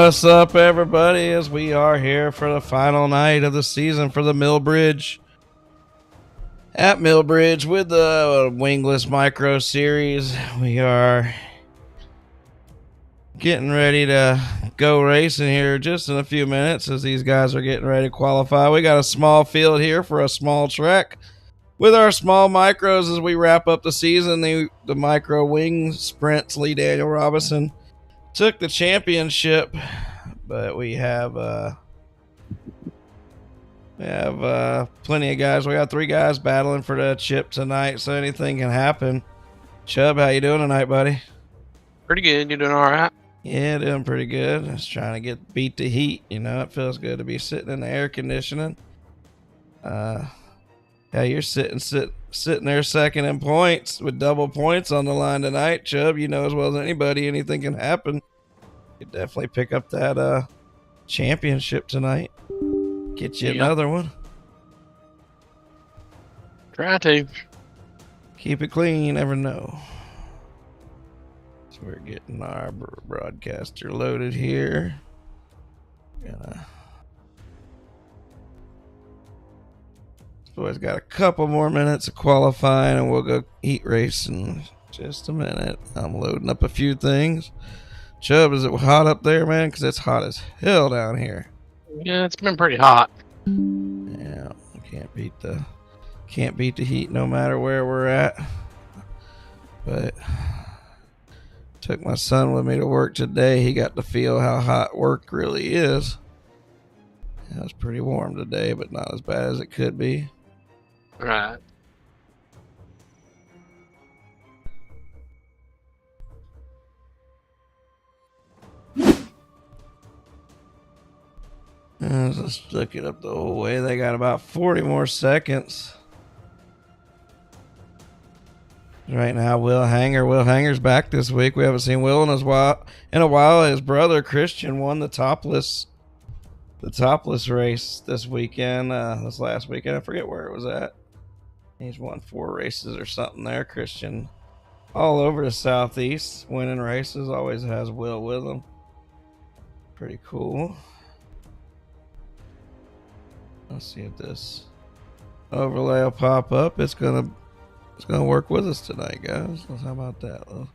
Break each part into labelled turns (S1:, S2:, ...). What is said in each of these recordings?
S1: What's up, everybody, as we are here for the final night of the season for the Milbridge. At Milbridge with the Wingless Micro Series. We are getting ready to go racing here just in a few minutes as these guys are getting ready to qualify. We got a small field here for a small track with our small micros as we wrap up the season. The micro wing sprints, Lee Daniel Robinson took the championship, but we have plenty of guys. We got 3 guys battling for the chip tonight, so anything can happen. Chubb, how you doing tonight, buddy?
S2: Pretty good. You doing all right?
S1: Yeah, doing pretty good. Just trying to beat the heat. You know, it feels good to be sitting in the air conditioning. Yeah, you're sitting there second in points with double points on the line tonight, Chubb. You know as well as anybody, anything can happen. You definitely pick up that championship tonight. Get you another one.
S2: Try to.
S1: Keep it clean, you never know. So we're getting our broadcaster loaded here. Boys got a couple more minutes of qualifying and we'll go heat race in just a minute. I'm loading up a few things. Chubb, is it hot up there, man? Because it's hot as hell down here.
S2: Yeah, it's been pretty hot.
S1: Yeah, can't beat the heat no matter where we're at. But took my son with me to work today. He got to feel how hot work really is. It was pretty warm today, but not as bad as it could be.
S2: Right.
S1: I was just looking up the whole way. They got about 40 more seconds. Right now, Will Hanger's back this week. We haven't seen Will in a while. His brother Christian won the topless race this weekend. This last weekend, I forget where it was at. He's won 4 races or something there. Christian, all over the Southeast, winning races. Always has Will with him. Pretty cool. Let's see if this overlay will pop up. It's gonna work with us tonight, guys. How about that? Let's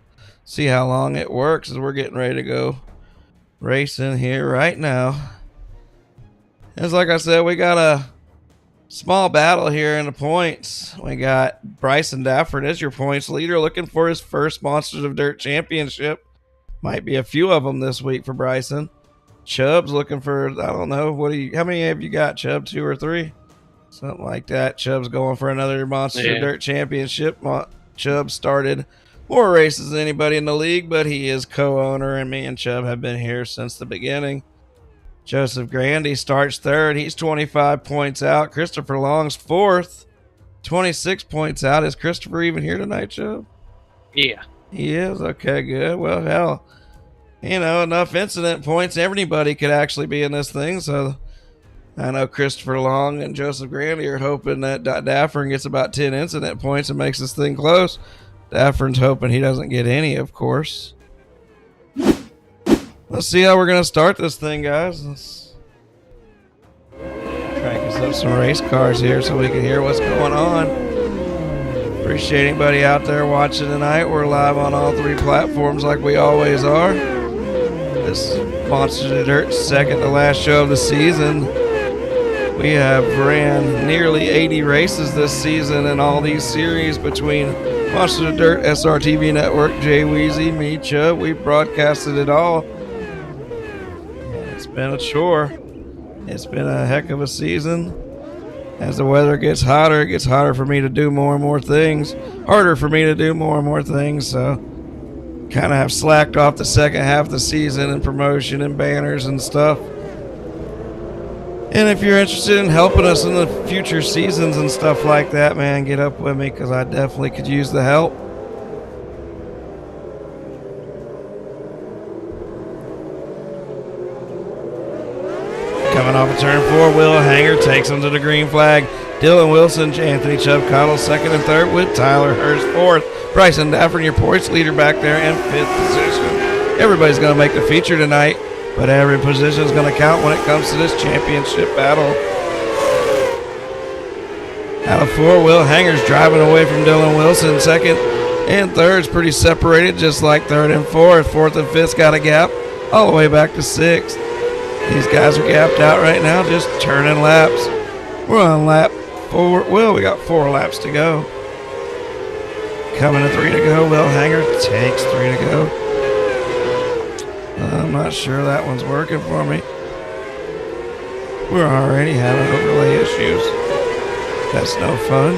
S1: see how long it works as we're getting ready to go racing here right now. As like I said, we got a small battle here in the points. We got Bryson Dafford as your points leader, looking for his first Monsters of Dirt championship. Might be a few of them this week for Bryson. Chubb's looking for, I don't know, how many have you got, Chubb? 2 or 3? Something like that. Chubb's going for another Monster of Dirt championship. Chubb started more races than anybody in the league, but he is co-owner, and me and Chubb have been here since the beginning. Joseph Grandy starts third. He's 25 points out. Christopher Long's fourth, 26 points out. Is Christopher even here tonight, Chubb?
S2: Yeah.
S1: He is? Okay, good. Well, hell, you know, enough incident points. Everybody could actually be in this thing. So I know Christopher Long and Joseph Grandy are hoping that Daffern gets about 10 incident points and makes this thing close. Daffern's hoping he doesn't get any, of course. Let's see how we're going to start this thing, guys. Let's crank us up some race cars here so we can hear what's going on. Appreciate anybody out there watching tonight. We're live on all 3 platforms like we always are. This Monsters of Dirt second to last show of the season. We have ran nearly 80 races this season in all these series between Monsters of Dirt, SRTV Network, Jay Weezy, me, Chubb. We broadcasted it all. It's been a chore. It's been a heck of a season. As the weather gets hotter, it gets harder for me to do more and more things. Harder for me to do more and more things, so kind of have slacked off the second half of the season and promotion and banners and stuff. And if you're interested in helping us in the future seasons and stuff like that, man, get up with me because I definitely could use the help. Coming off of turn 4, Will Hanger takes him to the green flag. Dylan Wilson, Anthony Chubb Cottle second and third with Tyler Hurst fourth. Bryson Dafford, your points leader back there in 5th position. Everybody's going to make the feature tonight. but every position is going to count when it comes to this championship battle. Out of 4, Will Hanger's driving away from Dylan Wilson. Second and third's pretty separated, just like third and fourth. Fourth and fifth's got a gap all the way back to sixth. These guys are gapped out right now, just turning laps. We're on lap 4. Well, we got 4 laps to go. Coming to 3 to go. Will Hanger takes 3 to go. I'm not sure that one's working for me. We're already having overlay issues. That's no fun.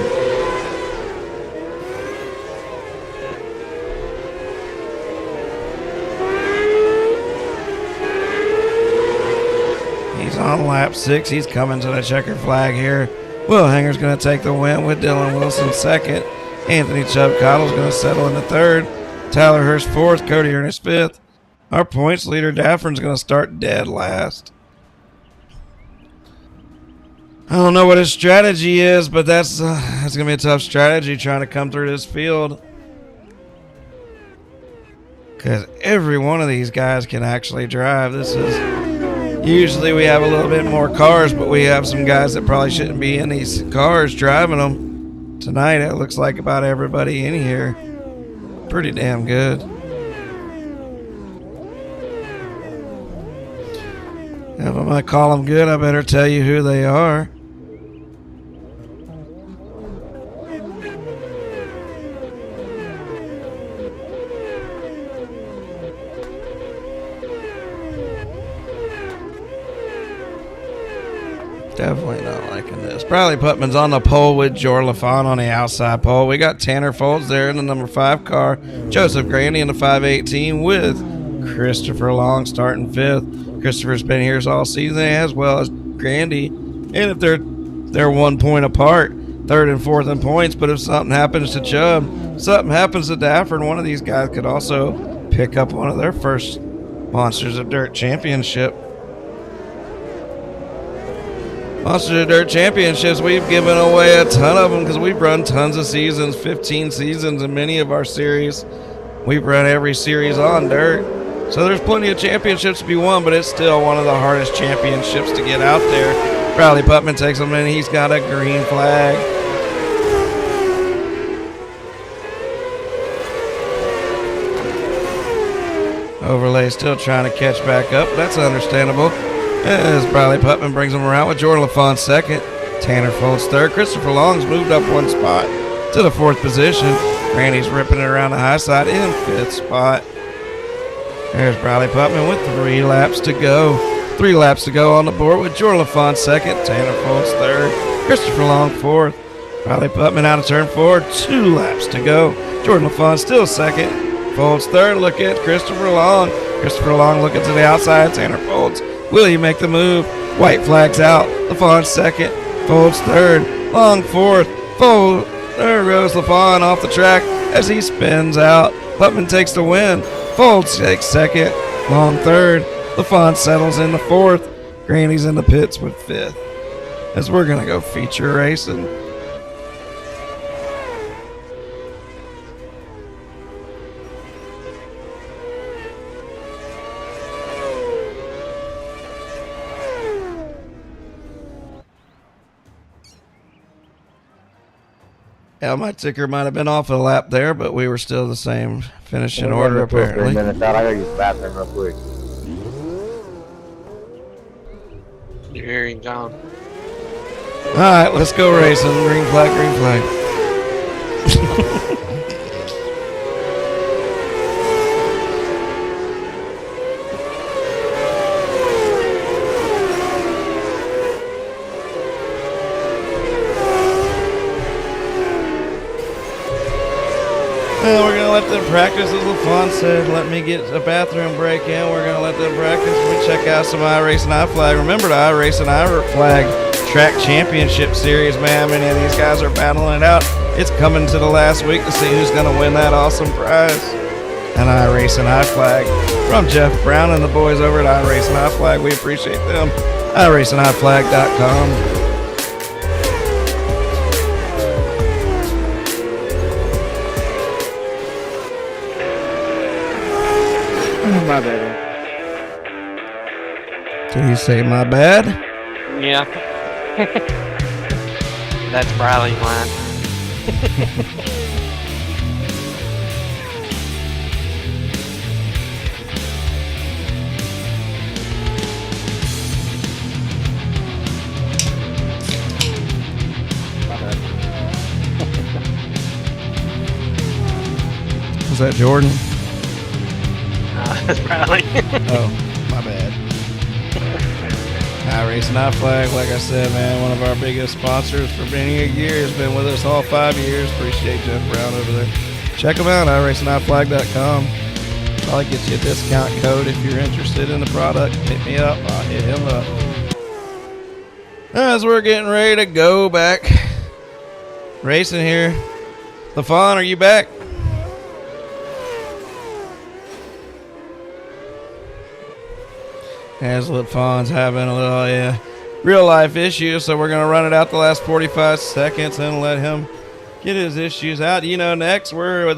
S1: He's on lap 6. He's coming to the checkered flag here. Will Hanger's going to take the win with Dylan Wilson second. Anthony Chubb Cottle's going to settle in the third. Tyler Hurst fourth. Cody Ernest fifth. Our points leader, Daffern's going to start dead last. I don't know what his strategy is, but that's going to be a tough strategy trying to come through this field. Because every one of these guys can actually drive. Usually we have a little bit more cars, but we have some guys that probably shouldn't be in these cars driving them. Tonight it looks like about everybody in here. Pretty damn good. If I'm going to call them good, I better tell you who they are. Definitely not liking this. Bradley Putman's on the pole with Jor LaFon on the outside pole. We got Tanner Folds there in the number 5 car. Joseph Grandy in the 518 with Christopher Long starting 5th. Christopher's been here all season as well as Grandy. And if they're 1 point apart, 3rd and 4th in points. But if something happens to Chubb, something happens to Dafford, one of these guys could also pick up one of their first Monsters of Dirt championship. Monsters of Dirt championships, we've given away a ton of them because we've run tons of seasons, 15 seasons in many of our series. We've run every series on dirt. So there's plenty of championships to be won, but it's still one of the hardest championships to get out there. Bradley Putman takes them in. He's got a green flag. Overlay still trying to catch back up. That's understandable. As Bradley Putman brings him around with Jordan LaFon second. Tanner Folds third. Christopher Long's moved up 1 spot to the 4th position. Randy's ripping it around the high side in 5th spot. There's Bradley Putman with 3 laps to go. 3 laps to go on the board with Jordan LaFon second. Tanner Folds third. Christopher Long 4th. Bradley Putman out of turn 4. 2 laps to go. Jordan LaFon still second. Folds third. Look at Christopher Long. Christopher Long looking to the outside. Tanner Folds. Will he make the move? White flag's out. LaFon second. Folds third. Long 4th. Fold. There goes LaFon off the track as he spins out. Putman takes the win. Folds takes second. Long 3rd. LaFon settles in the 4th. Granny's in the pits with 5th. As we're going to go feature racing. Yeah, my ticker might have been off a lap there, but we were still the same finishing order apparently.
S3: I gotta use the bathroom real quick.
S2: You're hearing John.
S1: All right, let's go racing. Green flag, green flag. Well, we're going to let them practice, as LaFon said. Let me get a bathroom break in. We're going to let them practice. We check out some iRacing iFlag. Remember the iRacing iFlag Track Championship Series, man. Many of these guys are battling it out. It's coming to the last week to see who's going to win that awesome prize. And iRacing iFlag from Jeff Brown and the boys over at iRacing iFlag. We appreciate them. iRacingIFlag.com.
S3: My bad.
S1: Did he say my bad?
S2: Yeah. That's Briley's line.
S1: Was that Jordan?
S2: That's Briley.
S1: Oh, my bad. Racing Flag, like I said, man, one of our biggest sponsors for many years. Been with us all 5 years. Appreciate Jeff Brown over there. Check them out, iracingflag.com. Probably get you a discount code if you're interested in the product. Hit me up. I'll hit him up. As we're getting ready to go back racing here. LaFon, are you back? As LaFon's having a little real life issue, so we're going to run it out the last 45 seconds and let him get his issues out. You know, next we're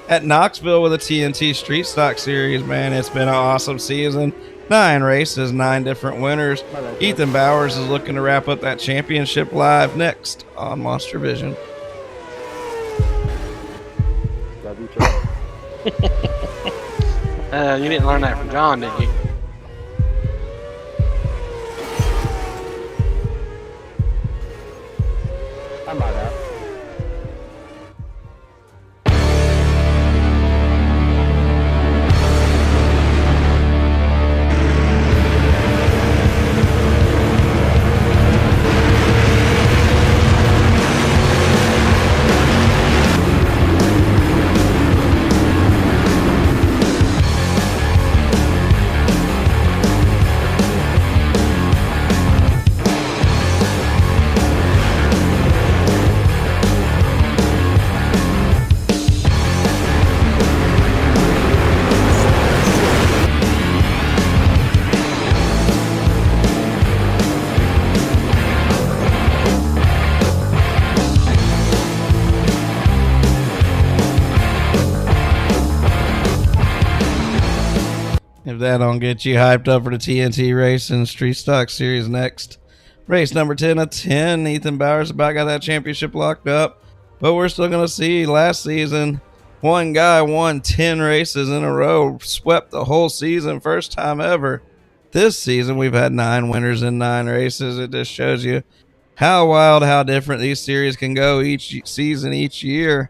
S1: at Knoxville with the TNT Street Stock Series, man. It's been an awesome season. 9 races, 9 different winners. Ethan Bowers is looking to wrap up that championship live next on MonsterVision.
S2: You didn't learn that from John, did you?
S3: I'm out out.
S1: If that don't get you hyped up for the TNT Racing Street Stock Series next. Race number 10 of 10. Ethan Bowers about got that championship locked up. But we're still going to see last season, one guy won 10 races in a row, swept the whole season, first time ever. This season, we've had 9 winners in 9 races. It just shows you how wild, how different these series can go each season, each year.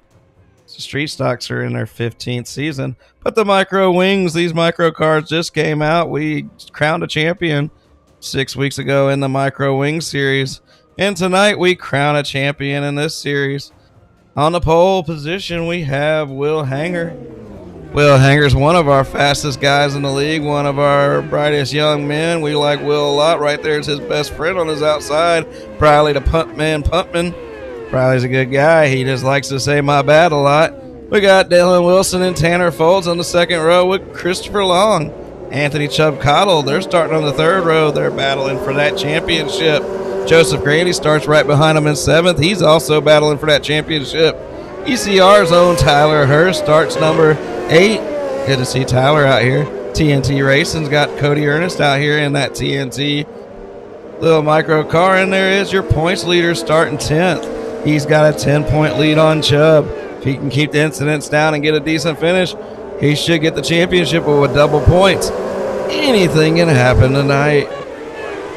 S1: The Street Stocks are in their 15th season. But the micro wings, these micro cards just came out. We crowned a champion 6 weeks ago in the micro wing series. And tonight we crown a champion in this series. On the pole position, we have Will Hanger. Will Hanger's one of our fastest guys in the league, one of our brightest young men. We like Will a lot. Right there is his best friend on his outside, Briley the Pumpman. Briley's a good guy. He just likes to say my bad a lot. We got Dylan Wilson and Tanner Folds on the second row with Christopher Long. Anthony Chubb Cottle, they're starting on the third row. They're battling for that championship. Joseph Grady starts right behind him in 7th. He's also battling for that championship. ECR's own Tyler Hurst starts number 8. Good to see Tyler out here. TNT Racing's got Cody Ernest out here in that TNT little micro car. And there is your points leader starting 10th. He's got a 10-point lead on Chubb. If he can keep the incidents down and get a decent finish, he should get the championship with double points. Anything can happen tonight.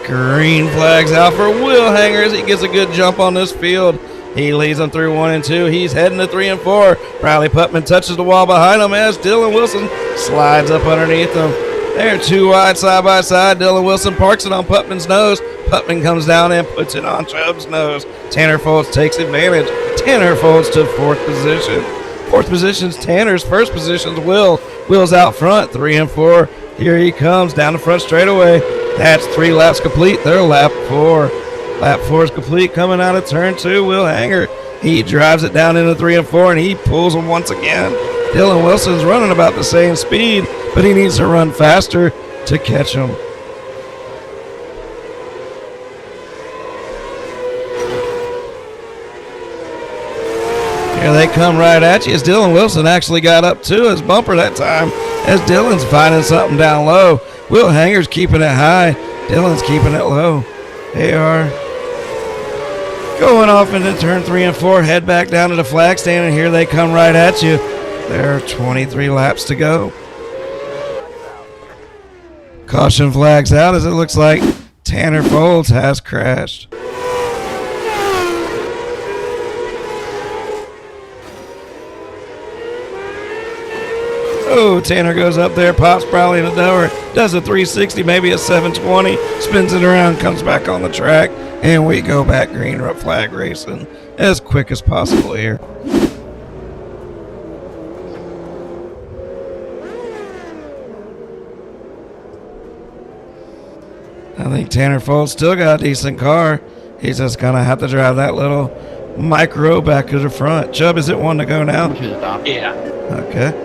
S1: Green flags out for Will Hanger as he gets a good jump on this field. He leads them through 1 and 2. He's heading to 3 and 4. Riley Putman touches the wall behind him as Dylan Wilson slides up underneath him. They're 2 wide side by side. Dylan Wilson parks it on Putman's nose. Putman comes down and puts it on Chubb's nose. Tanner Folds takes advantage. Tanner Folds to 4th position. 4th position's Tanner's. 1st position's Will. Will's out front, 3 and 4. Here he comes down the front straightaway. That's 3 laps complete. They're lap 4. Lap 4 is complete coming out of turn 2. Will Hanger. He drives it down into 3 and 4 and he pulls them once again. Dylan Wilson's running about the same speed, but he needs to run faster to catch him. Here they come right at you as Dylan Wilson actually got up to his bumper that time as Dylan's finding something down low. Will Hanger's keeping it high. Dylan's keeping it low. They are going off into turn 3 and 4. Head back down to the flag stand, and here they come right at you. There are 23 laps to go. Caution flags out as it looks like Tanner Folds has crashed. Oh, Tanner goes up there, pops Briley in the door, does a 360, maybe a 720, spins it around, comes back on the track, and we go back green flag racing as quick as possible here. I think Tanner Folds still got a decent car. He's just going to have to drive that little micro back to the front. Chubb, is it one to go now?
S2: Yeah.
S1: Okay.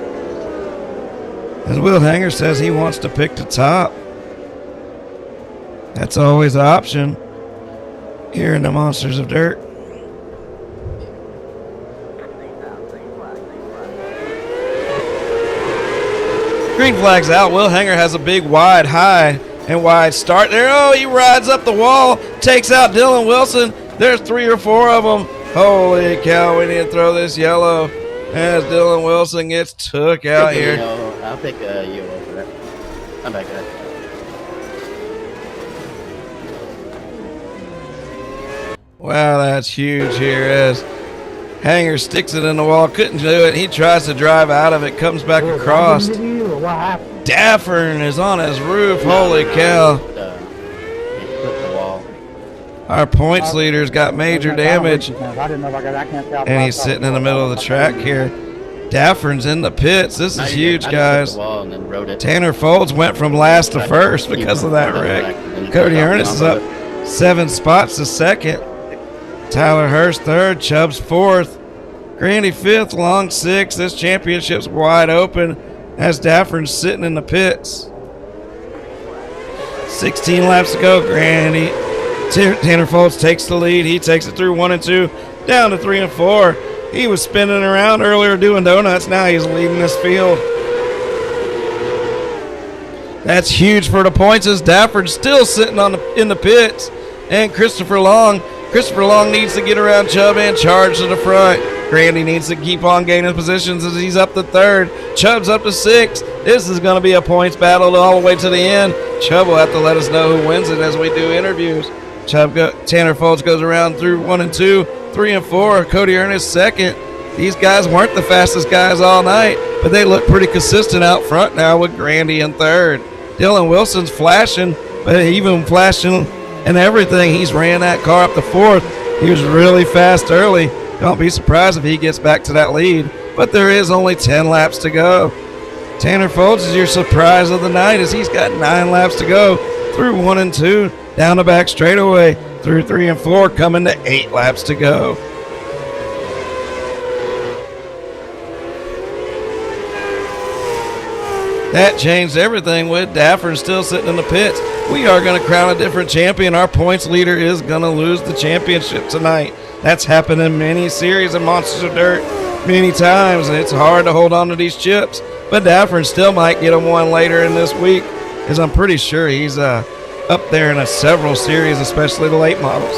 S1: As Will Hanger says, he wants to pick the top. That's always an option here in the Monsters of Dirt. Green flag's out. Will Hanger has a big wide high and wide start there. Oh, he rides up the wall, takes out Dylan Wilson. There's 3 or 4 of them. Holy cow, we need to throw this yellow as Dylan Wilson gets took out here.
S4: I'll take a yellow for that. I'm back, guys.
S1: Wow, that's huge here as Hanger sticks it in the wall. Couldn't do it. He tries to drive out of it, comes back across. Daffern is on his roof. Holy cow. Our points leader's got major damage, and he's sitting in the middle of the track here. Daffern's in the pits. This is huge, guys. Tanner Folds went from last to first because of that wreck. Cody Ernest is up 7 spots to second. Tyler Hurst third. Chubb's fourth. Grandy fifth. Long sixth. This championship's wide open as Daffern's sitting in the pits. 16 laps to go. Grandy. Tanner Folds takes the lead. He takes it through 1 and 2, down to 3 and 4. He was spinning around earlier doing donuts. Now he's leading this field. That's huge for the points as Dafford's still sitting in the pits. And Christopher Long needs to get around Chubb and charge to the front. Grandy needs to keep on gaining positions as he's up to 3rd. Chubb's up to 6th. This is going to be a points battle all the way to the end. Chubb will have to let us know who wins it as we do interviews. Tanner Folds goes around through 1 and 2, 3 and 4. Cody Ernest second. These guys weren't the fastest guys all night, but they look pretty consistent out front now with Grandy in 3rd. Dylan Wilson's flashing, but even flashing and everything, he's ran that car up to 4th. He was really fast early. Don't be surprised if he gets back to that lead, but there is only 10 laps to go. Tanner Folds is your surprise of the night as he's got 9 laps to go through 1 and 2. Down the back straightaway through 3 and 4, coming to 8 laps to go. That changed everything with Daffern still sitting in the pits. We are going to crown a different champion. Our points leader is going to lose the championship tonight. That's happened in many series of Monsters of Dirt many times, and it's hard to hold on to these chips. But Daffern still might get him one later in this week, as I'm pretty sure he's up there in several series, especially the late models.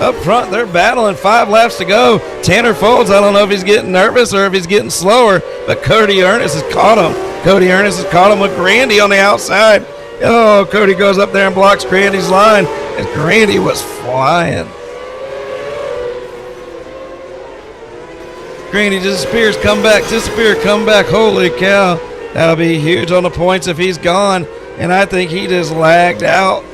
S1: Up front, they're battling. 5 laps to go. Tanner Folds, I don't know if he's getting nervous or if he's getting slower, but Cody Ernest has caught him. Cody Ernest has caught him with Grandy on the outside. Oh, Cody goes up there and blocks Grandy's line, and Grandy was flying. Grandy disappears, come back, disappear, come back. Holy cow. That'll be huge on the points if he's gone. And I think he just lagged out.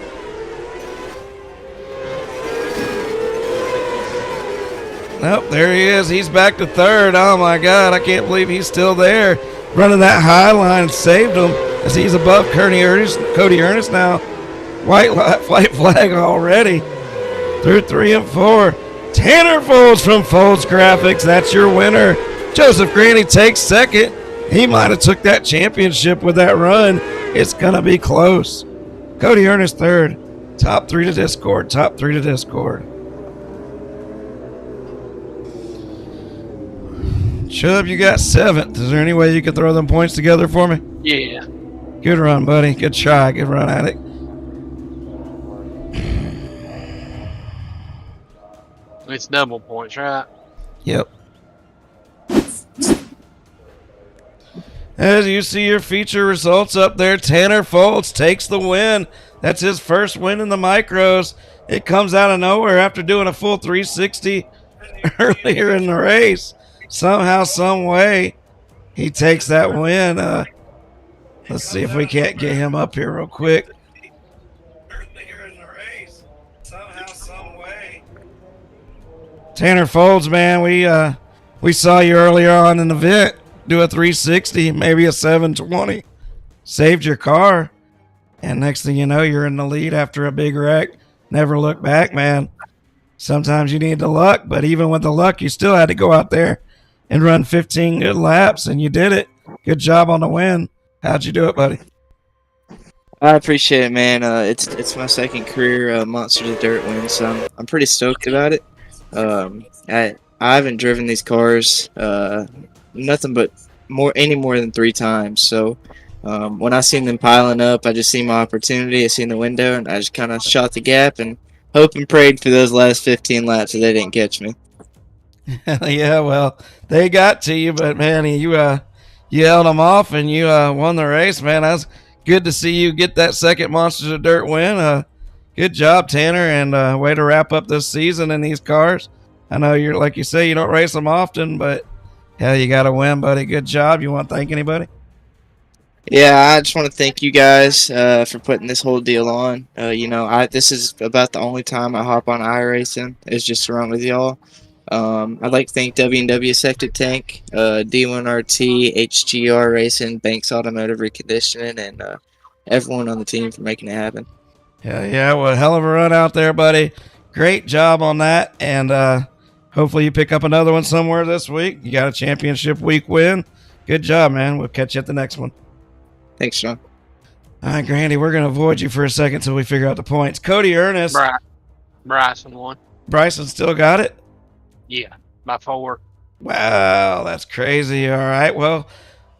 S1: Nope, there he is. He's back to 3rd. Oh, my God. I can't believe he's still there. Running that high line saved him as he's above Cody Ernest now. White flag already. Through 3 and 4. Tanner Folds from Folds Graphics. That's your winner. Joseph Grandy takes 2nd. He might have took that championship with that run. It's going to be close. Cody Ernest 3rd. Top 3 to Discord. Top 3 to Discord. Chubb, you got 7th. Is there any way you could throw them points together for me?
S2: Yeah.
S1: Good run, buddy. Good try. Good run at it.
S2: It's double points, right?
S1: Yep. As you see your feature results up there, Tanner Foltz takes the win. That's his first win in the micros. It comes out of nowhere after doing a full 360 earlier in the race. Somehow, some way, he takes that win. Let's see if we can't get him up here real quick. Earlier in the race, somehow, some way. Tanner Foltz, man, we saw you earlier on in the event do a 360, maybe a 720. Saved your car, and next thing you know, you're in the lead after a big wreck. Never look back, man. Sometimes you need the luck, but even with the luck, you still had to go out there and run 15 good laps, and you did it. Good job on the win. How'd you do it, buddy?
S5: I appreciate it, man. It's my second career Monsters of Dirt win, so I'm pretty stoked about it. I haven't driven these cars nothing but any more than 3 times. So when I seen them piling up, I just seen my opportunity. I seen the window, and I just kind of shot the gap and hope and prayed for those last 15 laps that they didn't catch me.
S1: Yeah, well, they got to you, but man, you held them off and you won the race, man. That's good to see you get that second Monsters of Dirt win. Good job, Tanner, and way to wrap up this season in these cars. I know you're, like you say, you don't race them often, but hell, you got to win, buddy. Good job. You want to thank anybody?
S5: Yeah, I just want to thank you guys for putting this whole deal on. This is about the only time I hop on iRacing is just to run with y'all. I'd like to thank W&W Septic Tank, D1RT, HGR Racing, Banks Automotive Reconditioning, and everyone on the team for making it happen.
S1: Yeah, well, hell of a run out there, buddy. Great job on that, and hopefully you pick up another one somewhere this week. You got a championship week win. Good job, man. We'll catch you at the next one.
S5: Thanks, Sean.
S1: All right, Grandy, we're going to avoid you for a second until we figure out the points. Cody Ernest.
S2: Bryson won.
S1: Bryson still got it?
S2: Yeah, by 4.
S1: Wow, that's crazy. All right, well,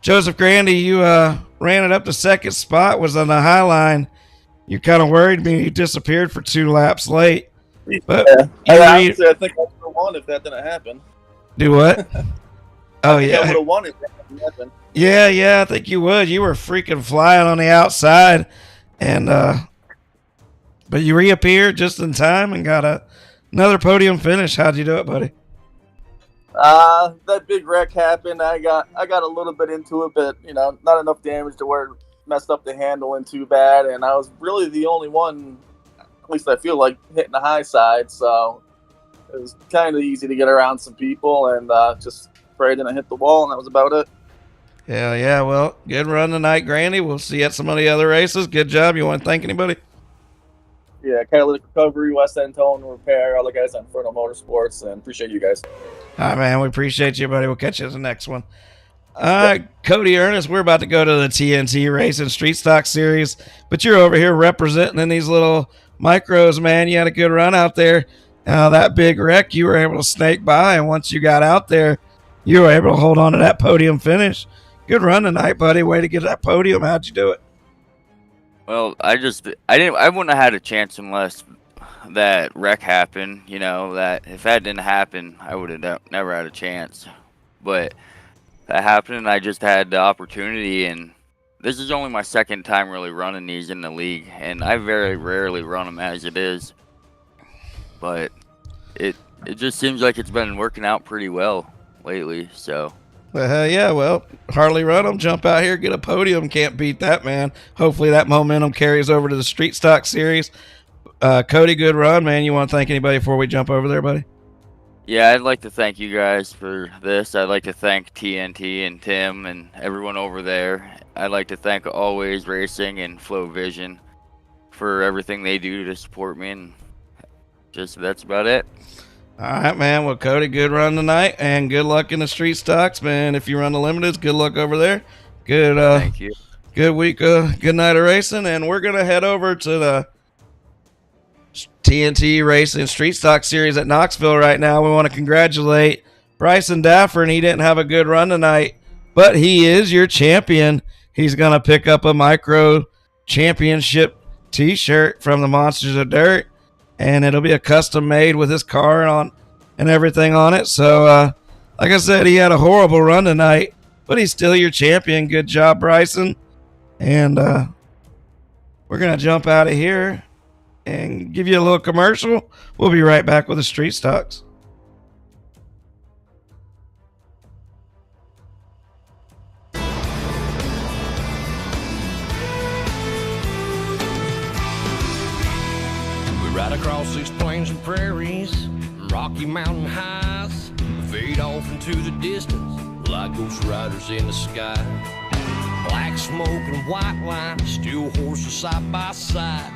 S1: Joseph Grandy, you ran it up to second spot, was on the high line. You kind of worried me. You disappeared for 2 laps late. But
S6: honestly, I think I would have won if that didn't happen.
S1: Do what? Oh, yeah.
S6: I would have won if that didn't happen.
S1: Yeah, I think you would. You were freaking flying on the outside, and but you reappeared just in time and got another podium finish. How'd you do it, buddy?
S6: That big wreck happened. I got a little bit into it, but not enough damage to where it messed up the handling too bad, and I was really the only one, at least I feel like, hitting the high side, so it was kind of easy to get around some people, and just afraid I hit the wall, and that was about it.
S1: Hell yeah, well, good run tonight, Grandy. We'll see you at some of the other races. Good job. You want to thank anybody?
S6: Yeah, Catalytic Recovery, West End Towing Repair, all the guys on Inferno Motorsports, and appreciate you guys.
S1: All right, man, we appreciate you, buddy. We'll catch you at the next one. Cody Ernest, we're about to go to the TNT Racing Street Stock Series, but you're over here representing in these little micros, man. You had a good run out there. That big wreck, you were able to snake by, and once you got out there, you were able to hold on to that podium finish. Good run tonight, buddy. Way to get that podium. How'd you do it?
S7: Well, I wouldn't have had a chance unless that wreck happened. That if that didn't happen, I would have never had a chance. But that happened, and I just had the opportunity. And this is only my second time really running these in the league, and I very rarely run them as it is. But it just seems like it's been working out pretty well lately. So.
S1: Yeah, well, hardly run them, jump out here, get a podium. Can't beat that, man. Hopefully that momentum carries over to the Street Stock Series. Cody, good run, man. You want to thank anybody before we jump over there, buddy?
S7: Yeah, I'd like to thank you guys for this. I'd like to thank TNT and Tim and everyone over there. I'd like to thank Always Racing and Flow Vision for everything they do to support me, and just that's about it.
S1: All right, man. Well, Cody, good run tonight, and good luck in the Street Stocks, man. If you run the Limiteds, good luck over there. Good,
S7: thank you.
S1: Good week, good night of racing, and we're gonna head over to the TNT Racing Street Stock Series at Knoxville right now. We want to congratulate Bryson Daffer, and he didn't have a good run tonight, but he is your champion. He's gonna pick up a micro championship T-shirt from the Monsters of Dirt. And it'll be a custom made with his car and everything on it. So, like I said, he had a horrible run tonight, but he's still your champion. Good job, Bryson. And we're going to jump out of here and give you a little commercial. We'll be right back with the Street Stocks.
S8: Right across these plains and prairies, Rocky Mountain highs, fade off into the distance like ghost riders in the sky. Black smoke and white line, steel horses side by side.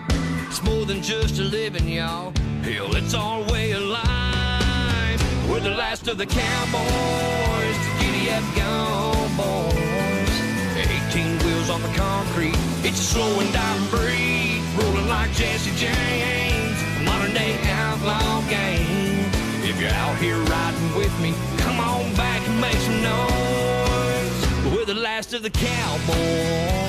S8: It's more than just a living, y'all. Hell, it's our way of life. We're the last of the cowboys, the giddy up gone boys. 18 wheels on the concrete, it's a slow and dying breed, rolling like Jesse James, modern day outlaw game. If you're out here riding with me, come on back and make some noise. We're the last of the cowboys.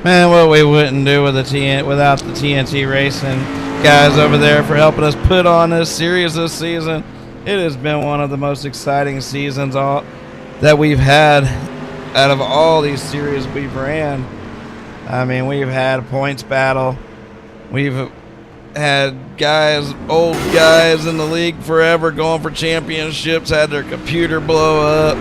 S1: Man, what we wouldn't do with without the TNT Racing guys over there for helping us put on this series this season. It has been one of the most exciting seasons that we've had out of all these series we've ran. I mean, we've had a points battle. We've had old guys in the league forever going for championships, had their computer blow up.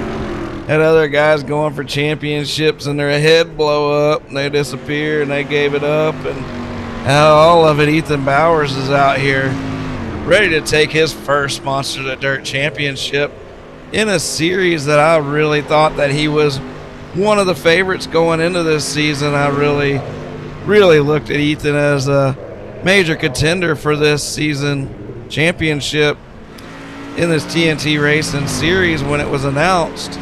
S1: Had other guys going for championships and their head blow up and they disappear and they gave it up. And all of it, Ethan Bowers is out here ready to take his first Monster the Dirt championship in a series that I really thought that he was one of the favorites going into this season. I really looked at Ethan as a major contender for this season championship in this TNT Racing series when it was announced.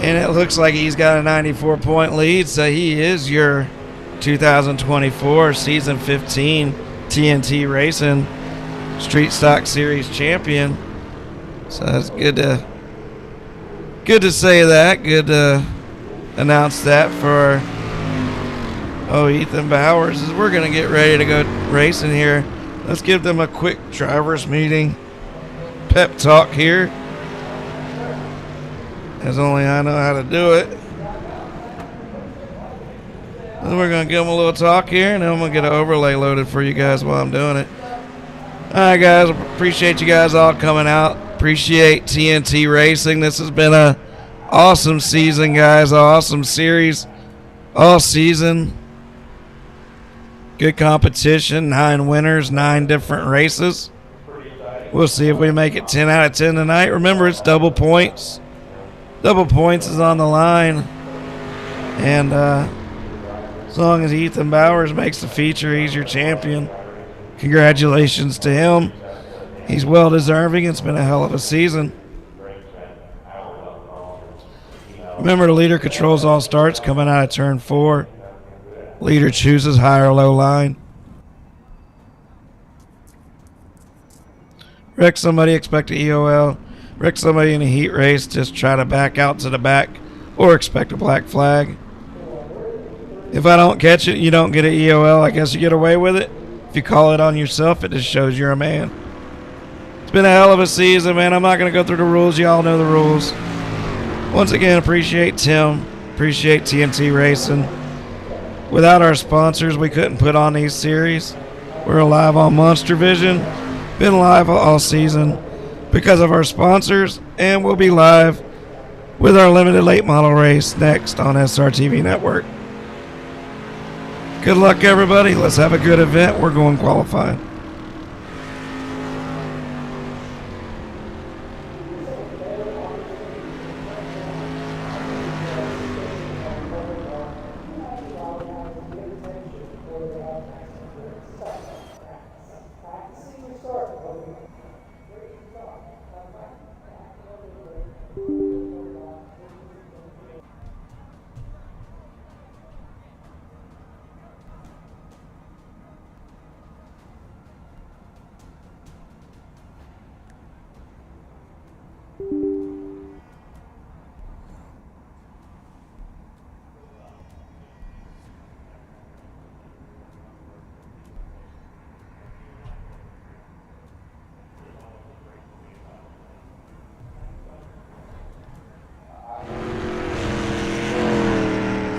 S1: And it looks like he's got a 94-point lead, so he is your 2024 Season 15 TNT Racing Street Stock Series champion. So it's good to say that. Good to announce that for Ethan Bowers. As we're going to get ready to go racing here, let's give them a quick driver's meeting pep talk here, as only I know how to do it. And we're going to give them a little talk here, and then I'm going to get an overlay loaded for you guys while I'm doing it. Alright guys, appreciate you guys all coming out. Appreciate TNT Racing. This has been a awesome season, guys. Awesome series all season. Good competition. 9 winners, 9 different races. We'll see if we make it 10 out of 10 tonight. Remember, it's double points. Double points is on the line. And as long as Ethan Bowers makes the feature, he's your champion. Congratulations to him. He's well deserving. It's been a hell of a season. Remember, the leader controls all starts coming out of turn 4. Leader chooses high or low line. Wreck somebody, expect an EOL. Wreck somebody in a heat race, just try to back out to the back or expect a black flag. If I don't catch it, you don't get an EOL. I guess you get away with it. If you call it on yourself, it just shows you're a man. It's been a hell of a season, man. I'm not going to go through the rules. Y'all know the rules. Once again, appreciate Tim. Appreciate TNT Racing. Without our sponsors, we couldn't put on these series. We're live on MonsterVision. Been live all season because of our sponsors. And we'll be live with our limited late model race next on SRTV Network. Good luck, everybody. Let's have a good event. We're going qualifying.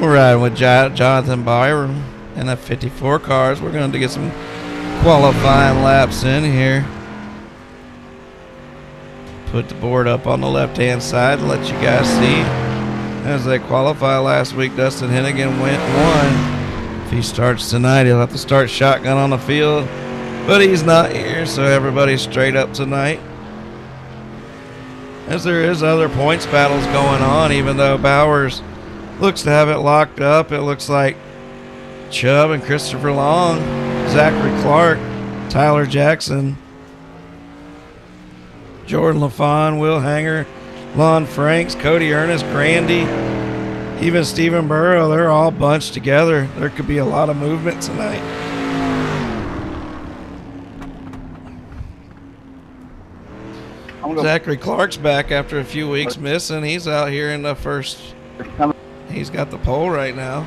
S1: We're riding with Jonathan Byram in the 54 cars. We're going to get some qualifying laps in here. Put the board up on the left-hand side and let you guys see. As they qualify last week, Dustin Hennigan won. If he starts tonight, he'll have to start shotgun on the field. But he's not here, so everybody's straight up tonight. As there is other points battles going on, even though Bowers looks to have it locked up. It looks like Chubb and Christopher Long, Zachary Clark, Tyler Jackson, Jordan LaFawn, Will Hanger, Lon Franks, Cody Ernest, Grandy, even Stephen Burrow. They're all bunched together. There could be a lot of movement tonight. Zachary Clark's back after a few weeks missing. He's out here in the first. He's got the pole right now.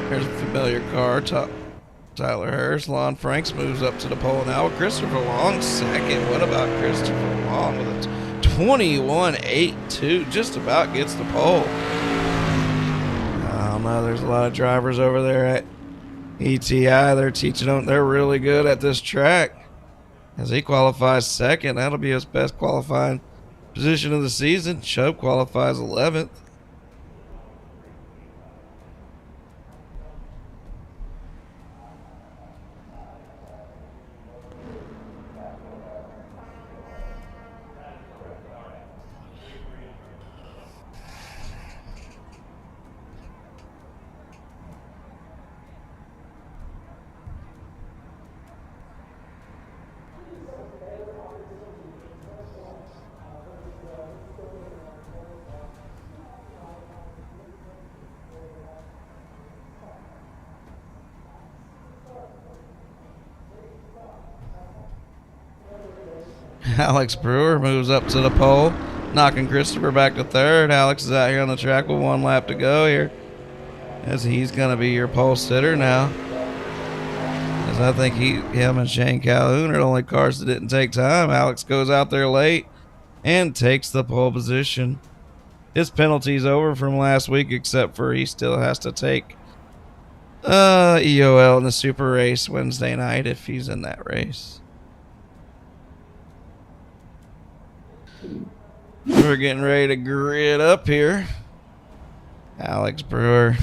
S1: Here's a familiar car. Tyler Harris. Lon Franks moves up to the pole now. Christopher Long second. What about Christopher Long with a 21.82? Just about gets the pole. I don't know. There's a lot of drivers over there at ETI. They're teaching them. They're really good at this track. As he qualifies second, that'll be his best qualifying position of the season. Chubb qualifies 11th. Alex Brewer moves up to the pole, knocking Christopher back to third. Alex is out here on the track with 1 lap to go here, as he's going to be your pole sitter now. As I think him and Shane Calhoun are the only cars that didn't take time. Alex goes out there late and takes the pole position. His penalty's over from last week, except for he still has to take EOL in the super race Wednesday night if he's in that race. We're getting ready to grid up here. Alex Brewer.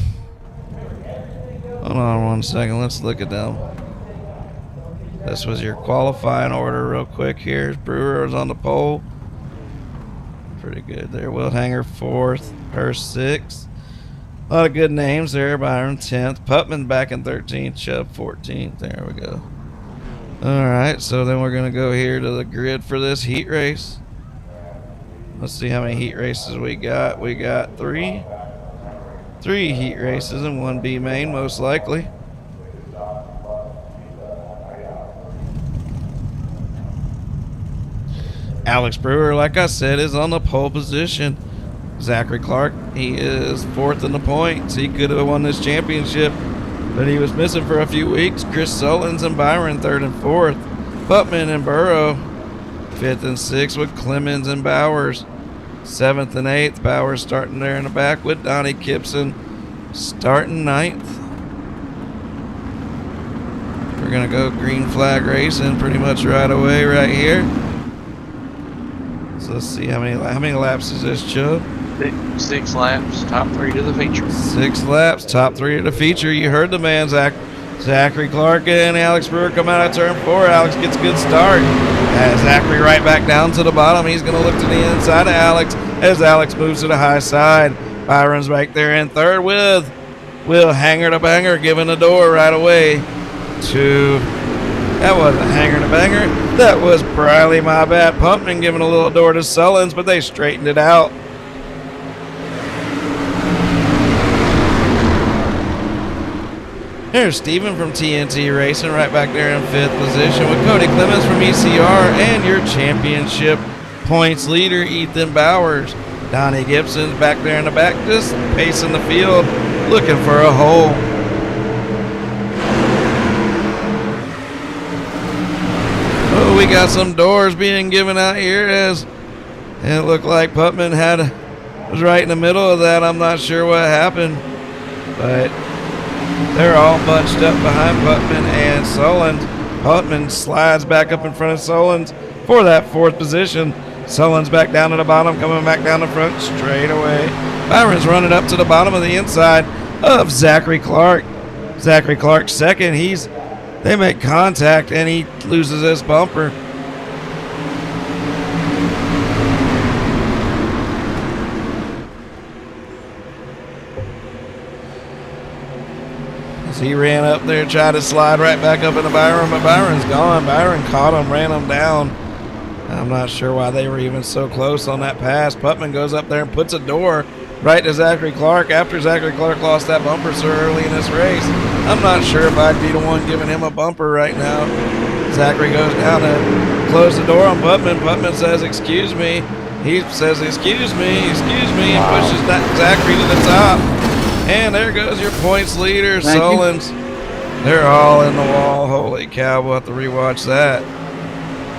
S1: Hold on 1 second. Let's look at them. This was your qualifying order real quick here. Brewer was on the pole. Pretty good there. Will Hanger 4th. Hurst 6th. A lot of good names there. Byron 10th. Putman back in 13th. Chubb 14th. There we go. All right. So then we're going to go here to the grid for this heat race. Let's see how many heat races we got. We got 3 heat races and 1 B main, most likely. Alex Brewer, like I said, is on the pole position. Zachary Clark, he is 4th in the points. He could have won this championship, but he was missing for a few weeks. Chris Sullins and Byron 3rd and 4th. Putman and Burrow 5th and 6th with Clemens and Bowers 7th and 8th. Bowers starting there in the back with Donnie Gibson starting 9th. We're going to go green flag racing pretty much right away right here. So let's see how many laps is this, Chubb?
S2: 6 laps, top 3 to the feature.
S1: 6 laps, top 3 to the feature. You heard the man, Zachary Clark and Alex Brewer come out of turn 4. Alex gets a good start. As Zachary right back down to the bottom. He's going to look to the inside of Alex as Alex moves to the high side. Byron's back there in 3rd with Will Hanger to Banger giving the door right away to... That wasn't Hanger to Banger. That was Briley, my bad. Pumpman giving a little door to Sullins, but they straightened it out. There's Steven from TNT Racing right back there in 5th position with Cody Clemens from ECR and your championship points leader, Ethan Bowers. Donnie Gibson's back there in the back, just pacing the field, looking for a hole. Oh, we got some doors being given out here as it looked like Putman was right in the middle of that. I'm not sure what happened, but they're all bunched up behind Putman and Sullins. Putman slides back up in front of Sullins for that 4th position. Sullins back down to the bottom, coming back down the front straight away. Byron's running up to the bottom of the inside of Zachary Clark. Zachary Clark's 2nd. They make contact and he loses his bumper. He ran up there, tried to slide right back up into Byron, but Byron's gone. Byron caught him, ran him down. I'm not sure why they were even so close on that pass. Putman goes up there and puts a door right to Zachary Clark after Zachary Clark lost that bumper so early in this race. I'm not sure if I'd be the one giving him a bumper right now. Zachary goes down to close the door on Putman. Putman says, excuse me. He says, excuse me, and pushes Zachary to the top. And there goes your points leader, Sullins. They're all in the wall. Holy cow, we'll have to rewatch that.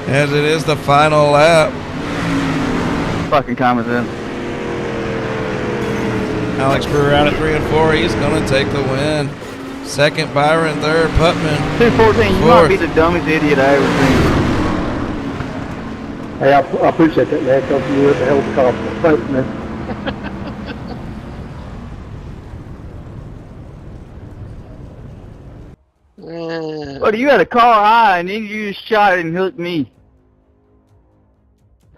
S1: As it is the final lap.
S4: Fucking comment then.
S1: Alex Brewer out at 3 and 4. He's going to take the win. 2nd, Byron. 3rd, Putman.
S4: 214, you might be the dumbest idiot I ever seen.
S9: Hey, I appreciate that, man. Because you were the hell of a compliment. Thanks, man.
S4: But you had a car high and then you just shot it and hooked me.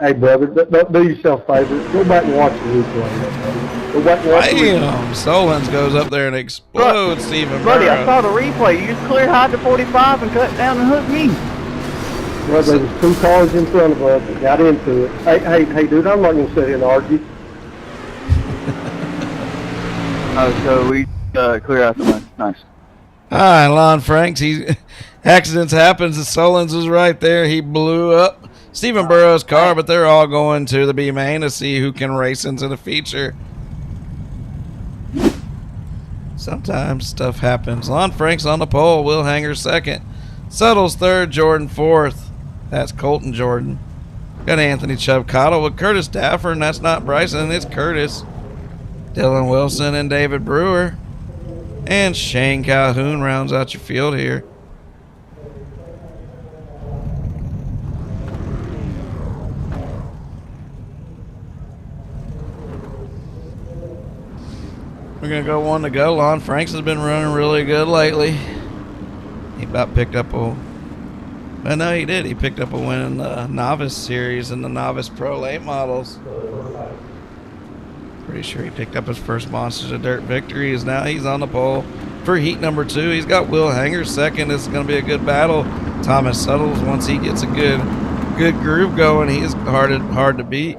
S9: Hey, brother, don't do yourself a favor. Go back and watch the replay. Go back and watch the replay.
S1: Damn, Sullins goes up there and explodes Stephen
S4: Buddy,
S1: Burrow.
S4: I saw the replay. You just clear high to 45 and cut down and hooked me.
S9: Well, there was 2 cars in front of us that got into it. Hey, dude, I'm not going to sit here and argue.
S4: Oh, so we clear out the lane. Nice.
S1: All right, Lon Franks. Accidents happens. And Sullins was right there. He blew up Stephen Burrow's car, but they're all going to the B main to see who can race into the feature. Sometimes stuff happens. Lon Franks on the pole. Will Hanger 2nd. Suttles 3rd. Jordan 4th. That's Colton Jordan. Got Anthony Chubb-Cottle with Curtis Daffer, and that's not Bryson. It's Curtis. Dylan Wilson and David Brewer. And Shane Calhoun rounds out your field here. We're going to go 1 to go. Lon Franks has been running really good lately. He about picked up a... Well, no, he did. He picked up a win in the Novice Series and the Novice Pro Late Models. Pretty sure he picked up his first Monsters of Dirt victory. Now he's on the pole for heat number 2. He's got Will Hanger 2nd. This is going to be a good battle. Thomas Suttles, once he gets a good groove going, he's hard to beat.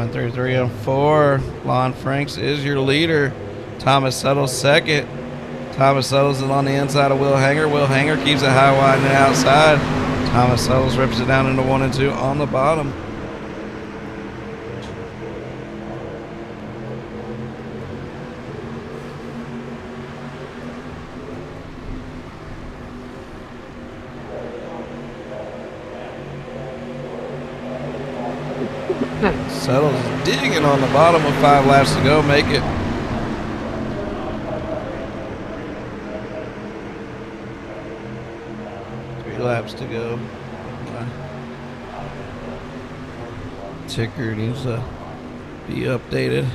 S1: Going through 3 and 4. Lon Franks is your leader. Thomas Settles second. Thomas Settles is on the inside of Will Hanger. Will Hanger keeps it high, wide, and outside. Thomas Settles rips it down into 1 and 2 on the bottom. Settles digging on the bottom with 5 laps to go. Make it. Laps to go. Ticker needs to be updated.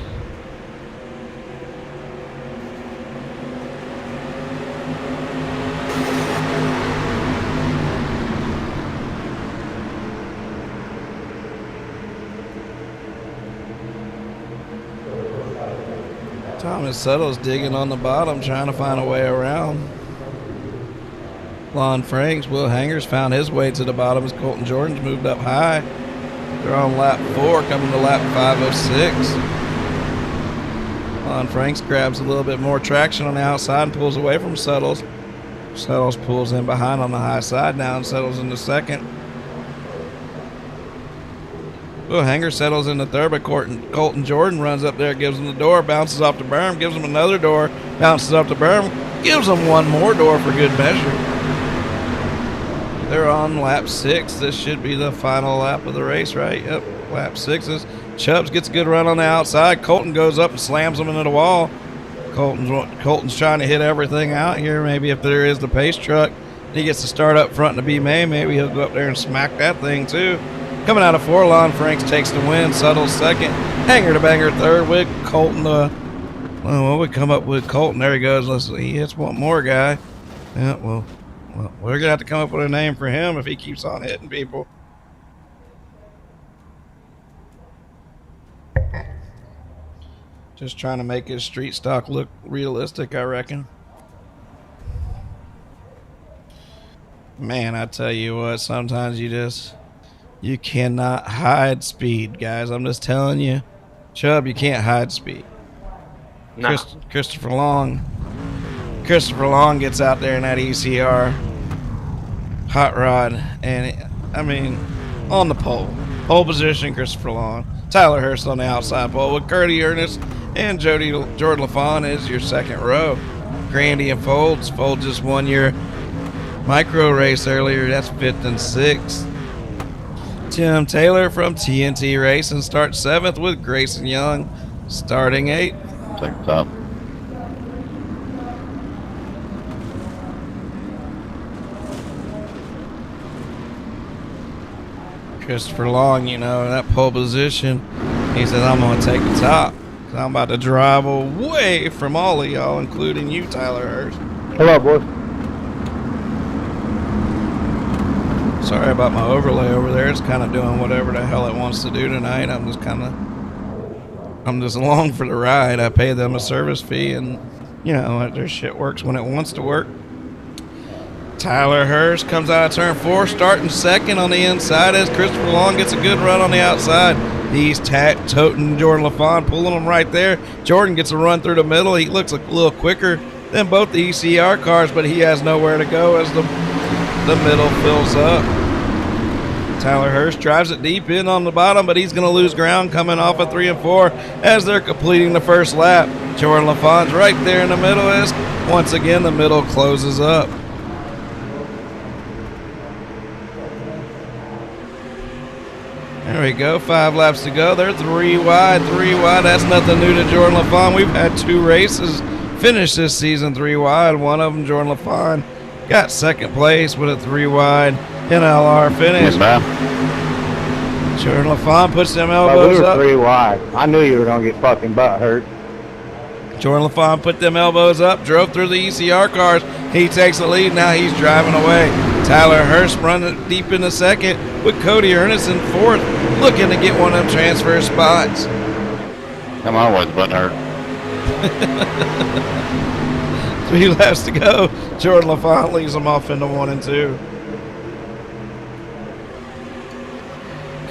S1: Thomas Settles digging on the bottom, trying to find a way around. Lon Franks, Will Hangers found his way to the bottom as Colton Jordan's moved up high. They're on lap 4, coming to lap 506. Lon Franks grabs a little bit more traction on the outside and pulls away from Settles. Settles pulls in behind on the high side now and settles into second. Will Hanger settles into third, but Colton Jordan runs up there, gives him the door, bounces off the berm, gives him another door, bounces off the berm, gives him one more door for good measure. They're on lap 6. This should be the final lap of the race, right? Yep, lap 6. Chubbs gets a good run on the outside. Colton goes up and slams him into the wall. Colton's trying to hit everything out here. Maybe if there is the pace truck, he gets to start up front to be May. Maybe he'll go up there and smack that thing too. Coming out of 4, Lon Franks takes the win. Settles second. Hanger to banger third with Colton. What would come up with Colton? There he goes. Let's see. He hits one more guy. Yeah, well, we're going to have to come up with a name for him if he keeps on hitting people. Just trying to make his street stock look realistic, I reckon. Man, I tell you what, sometimes you cannot hide speed, guys. I'm just telling you. Chubb, you can't hide speed.
S2: No.
S1: Christopher Long gets out there in that ECR hot rod, and on the pole position, Christopher Long. Tyler Hurst on the outside pole with Curdy Ernest and Jordan LaFawn is your second row. Grandy and Folds just won your micro race earlier. That's 5th and 6th. Tim Taylor from TNT Racing starts 7th with Grayson Young starting 8th.
S3: Second top.
S1: Christopher Long, that pole position, he says, I'm going to take the top. I'm about to drive away from all of y'all, including you, Tyler Hurst.
S9: Hello, boys.
S1: Sorry about my overlay over there. It's kind of doing whatever the hell it wants to do tonight. I'm just along for the ride. I pay them a service fee, and, their shit works when it wants to work. Tyler Hurst comes out of turn 4, starting second on the inside as Christopher Long gets a good run on the outside. He's toting Jordan LaFawn, pulling him right there. Jordan gets a run through the middle. He looks a little quicker than both the ECR cars, but he has nowhere to go as the middle fills up. Tyler Hurst drives it deep in on the bottom, but he's going to lose ground coming off of 3 and 4 as they're completing the first lap. Jordan LaFawn's right there in the middle as, once again, the middle closes up. There we go, 5 laps to go. They're 3 wide. That's nothing new to Jordan LaFawn. We've had 2 races finish this season 3 wide. One of them, Jordan LaFawn, got second place with a 3 wide NLR finish. Jordan LaFawn puts them elbows up.
S9: We were 3 wide. I knew you were going to get fucking butt hurt.
S1: Jordan LaFawn put them elbows up, drove through the ECR cars. He takes the lead. Now he's driving away. Tyler Hurst running deep in the second with Cody Ernest in 4th, looking to get one of them transfer spots.
S3: Come on, where's the button hurt?
S1: 3 laps to go. Jordan LaFawn leaves them off into 1 and 2.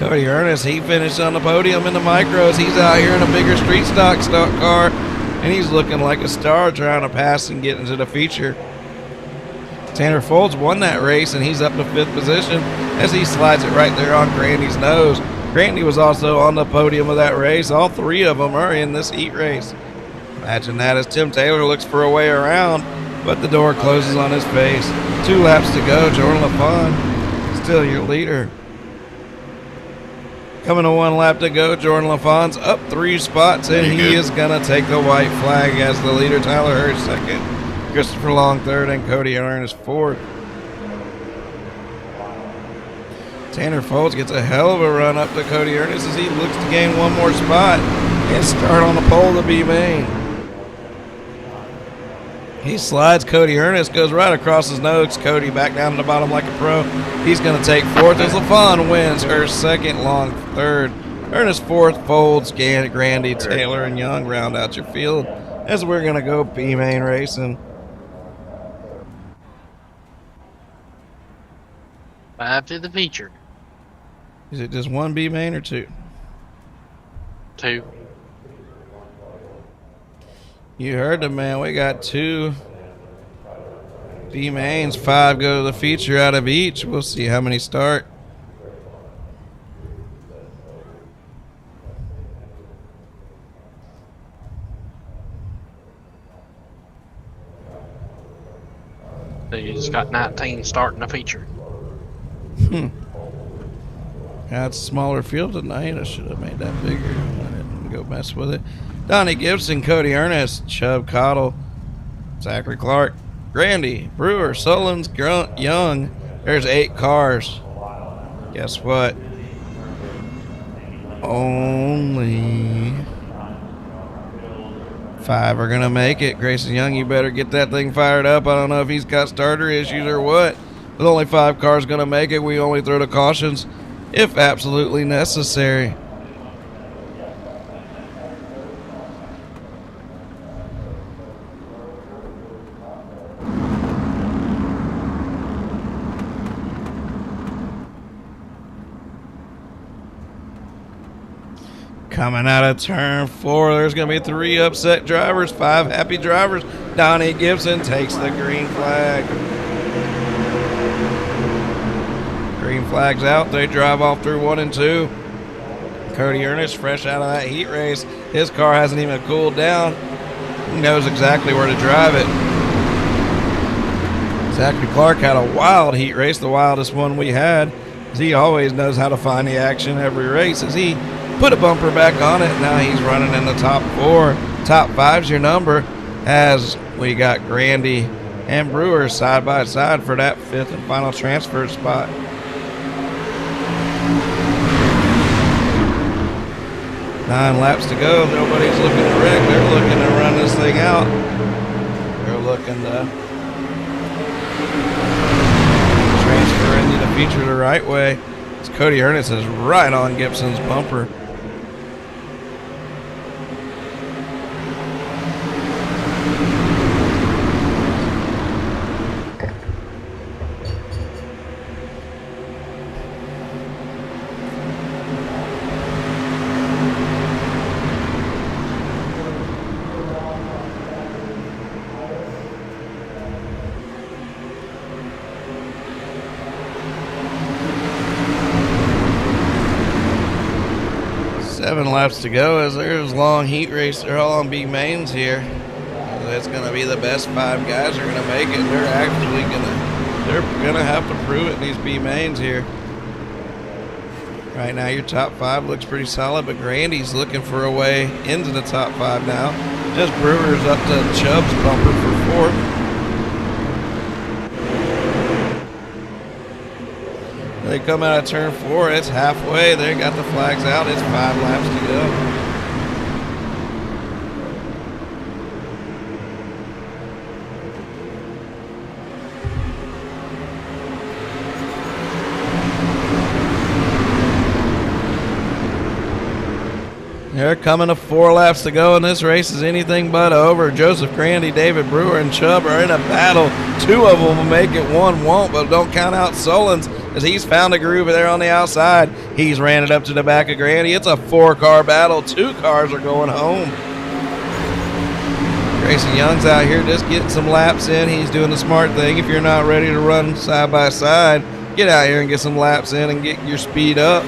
S1: Cody Ernest, he finished on the podium in the micros. He's out here in a bigger street stock car, and he's looking like a star trying to pass and get into the feature. Tanner Folds won that race, and he's up to 5th position as he slides it right there on Grandy's nose. Grandy was also on the podium of that race. All 3 of them are in this heat race. Imagine that as Tim Taylor looks for a way around, but the door closes on his face. 2 laps to go. Jordan LaFon still your leader. Coming to 1 lap to go, Jordan LaFon's up 3 spots, and he is going to take the white flag as the leader. Tyler Hurst 2nd, Christopher Long 3rd, and Cody Ernest 4th. Tanner Folds gets a hell of a run up to Cody Ernest as he looks to gain 1 more spot and start on the pole to be main. He slides Cody Ernest, goes right across his nose. Cody back down to the bottom like a pro. He's going to take 4th as LaFon wins. Hurst 2nd, Long 3rd. Ernest 4th, Folds, Grandy, Taylor, and Young round out your field as we're going to go B-main racing.
S2: 5 to the feature.
S1: Is it just 1 B-main or 2?
S2: 2.
S1: You heard the man. We got 2 B-mains. 5 go to the feature out of each. We'll see how many start.
S2: So you just got 19 starting the feature.
S1: That's a smaller field tonight. I should have made that bigger. I didn't go mess with it. Donnie Gibson, Cody Ernest, Chubb Cottle, Zachary Clark, Grandy, Brewer, Sullins, Grunt, Young. There's 8 cars. Guess what? Only 5 are going to make it. Grayson Young, you better get that thing fired up. I don't know if he's got starter issues or what. With only 5 cars going to make it, we only throw the cautions if absolutely necessary. Coming out of turn 4, there's going to be 3 upset drivers, 5 happy drivers. Donnie Gibson takes the green flag. Green flag's out. They drive off through 1 and 2. Cody Ernest, fresh out of that heat race. His car hasn't even cooled down. He knows exactly where to drive it. Zachary Clark had a wild heat race, the wildest one we had. He always knows how to find the action every race as he put a bumper back on it. Now he's running in the top 4. Top 5's your number as we got Grandy and Brewer side by side for that 5th and final transfer spot. Nine laps to go. Nobody's looking to wreck. They're looking to run this thing out. They're looking to transfer into the feature the right way. As Cody Ernest is right on Gibson's bumper. Laps to go as there's long heat race. They're all on B mains here. That's going to be the best 5 guys are going to make it. They're going to have to prove it in these B mains here. Right now your top 5 looks pretty solid, but Grandy's looking for a way into the top 5 now. Just Brewer's up to Chubb's bumper for 4th. They come out of turn 4. It's halfway. They got the flags out. It's 5 laps to go. They're coming to 4 laps to go, and this race is anything but over. Joseph Grandy, David Brewer, and Chubb are in a battle. 2 of them will make it, 1 won't, but don't count out Solons. as he's found a groove there on the outside. He's ran it up to the back of Grandy. It's a 4-car battle. 2 cars are going home. Grayson Young's out here just getting some laps in. He's doing the smart thing. If you're not ready to run side by side, get out here and get some laps in and get your speed up.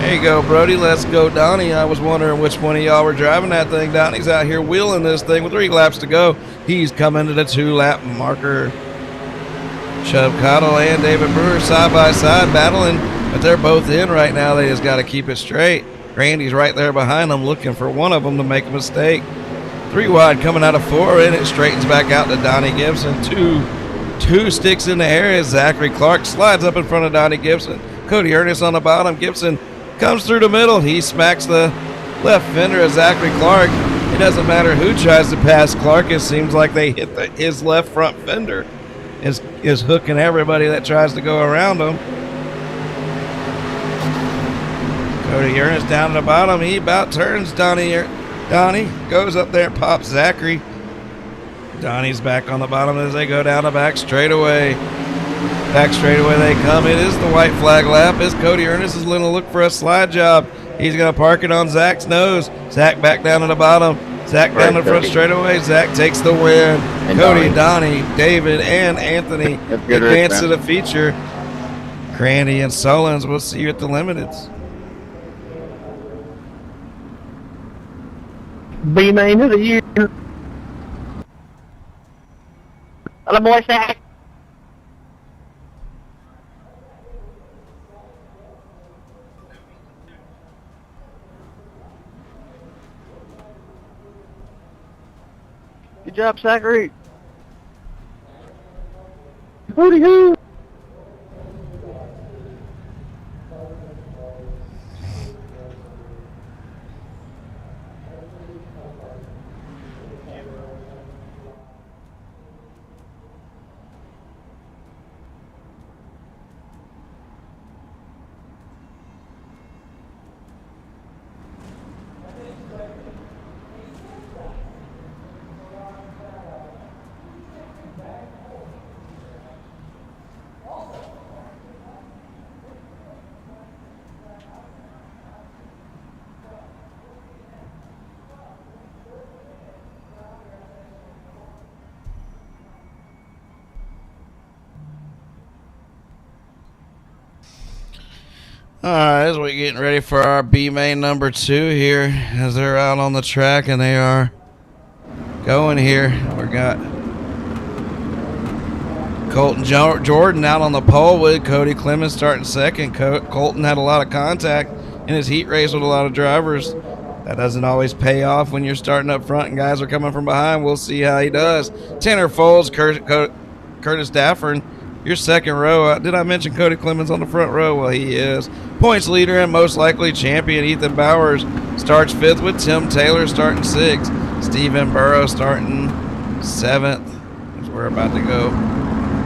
S1: There you go, Brody. Let's go, Donnie. I was wondering which one of y'all were driving that thing. Donnie's out here wheeling this thing with 3 laps to go. He's coming to the 2-lap marker. Chubb Cottle and David Brewer side by side battling, but they're both in right now. They just got to keep it straight. Randy's right there behind them looking for one of them to make a mistake. 3 wide coming out of 4, and it straightens back out to Donnie Gibson. Two sticks in the air as Zachary Clark slides up in front of Donnie Gibson. Cody Ernest on the bottom. Gibson comes through the middle. He smacks the left fender of Zachary Clark. It doesn't matter who tries to pass Clark. It seems like they hit his left front fender. Is hooking everybody that tries to go around him. Cody Ernest down to the bottom. He about turns Donnie goes up there and pops Zachary. Donnie's back on the bottom as they go down the back straightaway. Back straightaway they come. It is the white flag lap as Cody Ernest is going to look for a slide job. He's going to park it on Zach's nose. Zach back down to the bottom. Zach down the front straightaway. Zach takes the win.
S3: And
S1: Cody, Donnie, David, and Anthony advance to the feature. Crandy and Solons, we'll see you at the Limiteds.
S4: B-Main of the year. Hello, boy, Zach. Good job, Zachary. Hooty-hoo.
S1: All right, as we're getting ready for our B-Main number 2 here, as they're out on the track and they are going here. We got Colton Jordan out on the pole with Cody Clemens starting second. Colton had a lot of contact in his heat race with a lot of drivers. That doesn't always pay off when you're starting up front and guys are coming from behind. We'll see how he does. Tanner Folds, Curtis Daffern, your second row. Did I mention Cody Clemens on the front row? Well, he is. Points leader and most likely champion Ethan Bowers starts 5th with Tim Taylor starting 6th. Stephen Burrow starting 7th. As we're about to go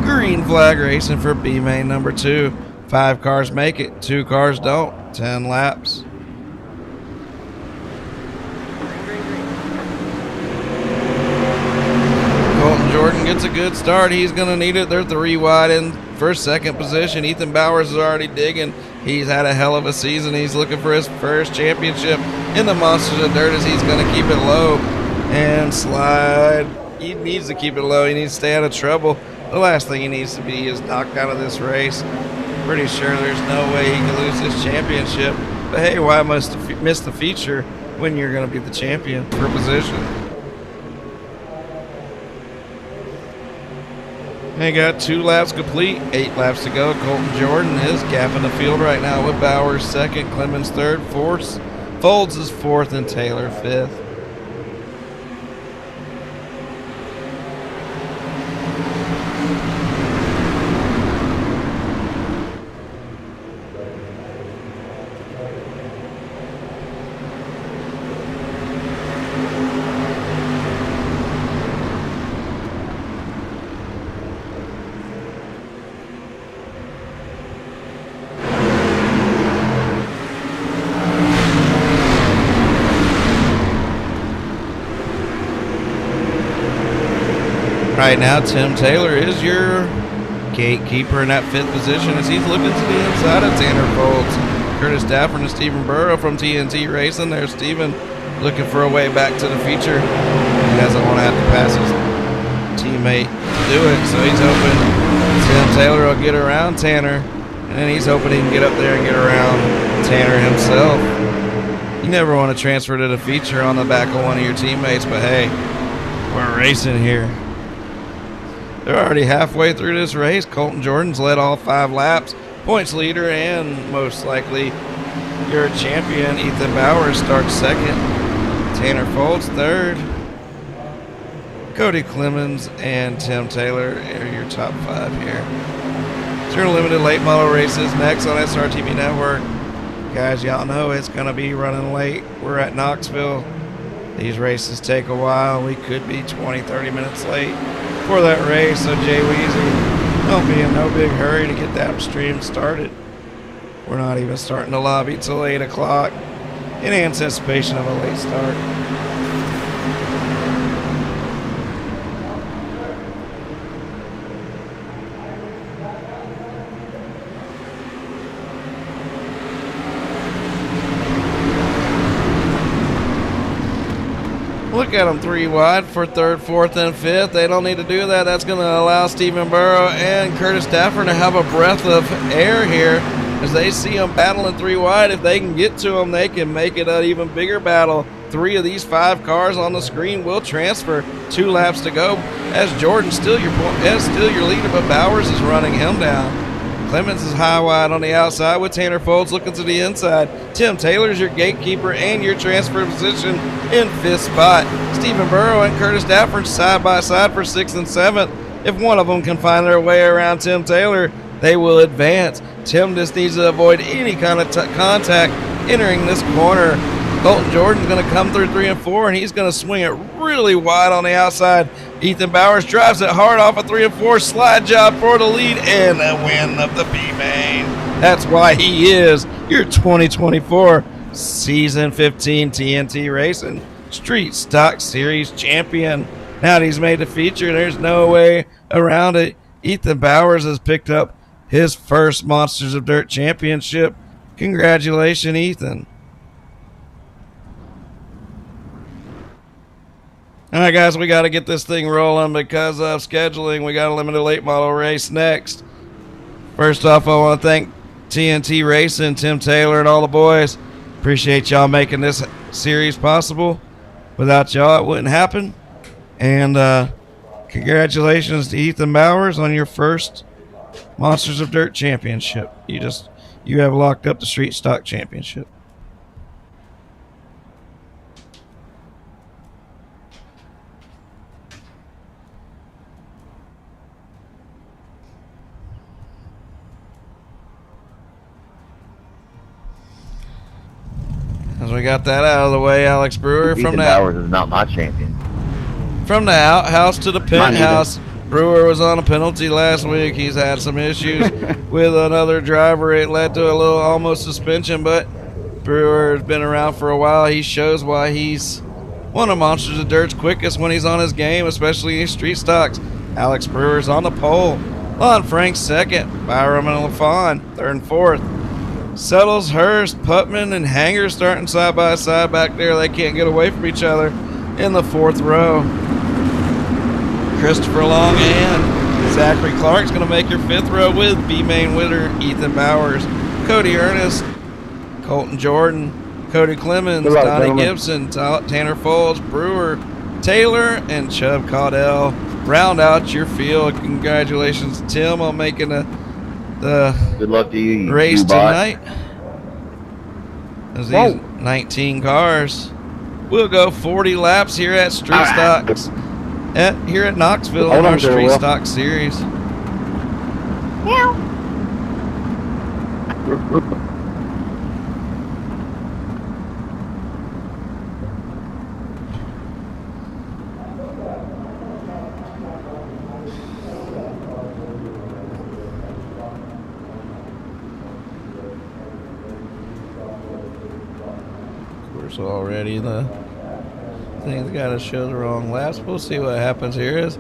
S1: green flag racing for B-Main number 2. 5 cars make it, 2 cars don't. 10 laps. Colton Jordan gets a good start. He's going to need it. They're 3 wide in first, second position. Ethan Bowers is already digging. He's had a hell of a season. He's looking for his first championship in the Monsters of Dirt as he's going to keep it low and slide. He needs to keep it low. He needs to stay out of trouble. The last thing he needs to be is knocked out of this race. Pretty sure there's no way he can lose this championship. But hey, why must miss the feature when you're going to be the champion for position? They got 2 laps complete, 8 laps to go. Colton Jordan is gapping the field right now with Bowers second, Clemens third, Folds is 4th, and Taylor 5th. Right now, Tim Taylor is your gatekeeper in that 5th position as he's looking to the inside of Tanner Folds. Curtis Dafford and Stephen Burrow from TNT Racing. There's Stephen looking for a way back to the feature. He doesn't want to have to pass his teammate to do it, so he's hoping Tim Taylor will get around Tanner, and then he's hoping he can get up there and get around Tanner himself. You never want to transfer to the feature on the back of one of your teammates, but hey, we're racing here. They're already halfway through this race. Colton Jordan's led all 5 laps. Points leader and most likely your champion, Ethan Bowers, starts 2nd. Tanner Folds 3rd. Cody Clemens and Tim Taylor are your top 5 here. It's your limited late model races next on SRTV Network. Guys, y'all know it's going to be running late. We're at Knoxville. These races take a while. We could be 20, 30 minutes late for that race. So Jay Weezy, don't be in no big hurry to get that stream started. We're not even starting the lobby till 8 o'clock in anticipation of a late start. Look at them 3 wide for 3rd, 4th, and 5th. They don't need to do that. That's going to allow Stephen Burrow and Curtis Dafford to have a breath of air here as they see them battling 3 wide. If they can get to them, they can make it an even bigger battle. 3 of these 5 cars on the screen will transfer. 2 laps to go as Jordan still your leader, but Bowers is running him down. Clemens is high wide on the outside with Tanner Folds looking to the inside. Tim Taylor's your gatekeeper and your transfer position in 5th spot. Stephen Burrow and Curtis Dafford side by side for 6th and 7th. If one of them can find their way around Tim Taylor, they will advance. Tim just needs to avoid any kind of contact entering this corner. Colton Jordan's going to come through 3 and 4, and he's going to swing it really wide on the outside. Ethan Bowers drives it hard off of 3 and 4. Slide job for the lead and the win of the B-Main. That's why he is your 2024 Season 15 TNT Racing Street Stock Series champion. Now that he's made the feature, there's no way around it. Ethan Bowers has picked up his first Monsters of Dirt championship. Congratulations, Ethan. All right, guys, we got to get this thing rolling because of scheduling. We got a limited late model race next. First off, I want to thank TNT Racing, Tim Taylor, and all the boys. Appreciate y'all making this series possible. Without y'all, it wouldn't happen. And congratulations to Ethan Bowers on your first Monsters of Dirt championship. You have locked up the Street Stock championship. As we got that out of the way, Alex Brewer
S10: Ethan Bowers is not my champion.
S1: From the outhouse to the penthouse. Brewer was on a penalty last week. He's had some issues with another driver. It led to a little almost suspension, but Brewer has been around for a while. He shows why he's one of Monsters of Dirt's quickest when he's on his game, especially in street stocks. Alex Brewer's on the pole. Lon Frank's 2nd. Byram and LaFawn 3rd and 4th. Settles, Hurst, Putman, and Hanger starting side by side back there. They can't get away from each other in the 4th row. Christopher Long and Zachary Clark's going to make your 5th row with B-Main winner Ethan Bowers, Cody Ernest, Colton Jordan, Cody Clemens, Donnie Gibson, Tanner Folds, Brewer, Taylor, and Chubb Caudell round out your field. Congratulations, Tim, on making the
S10: good luck to you,
S1: race tonight. As these 19 cars will go 40 laps here at Street Stocks here at Knoxville in our Street Stock Series. So already the thing's got to show the wrong laps. We'll see what happens here. As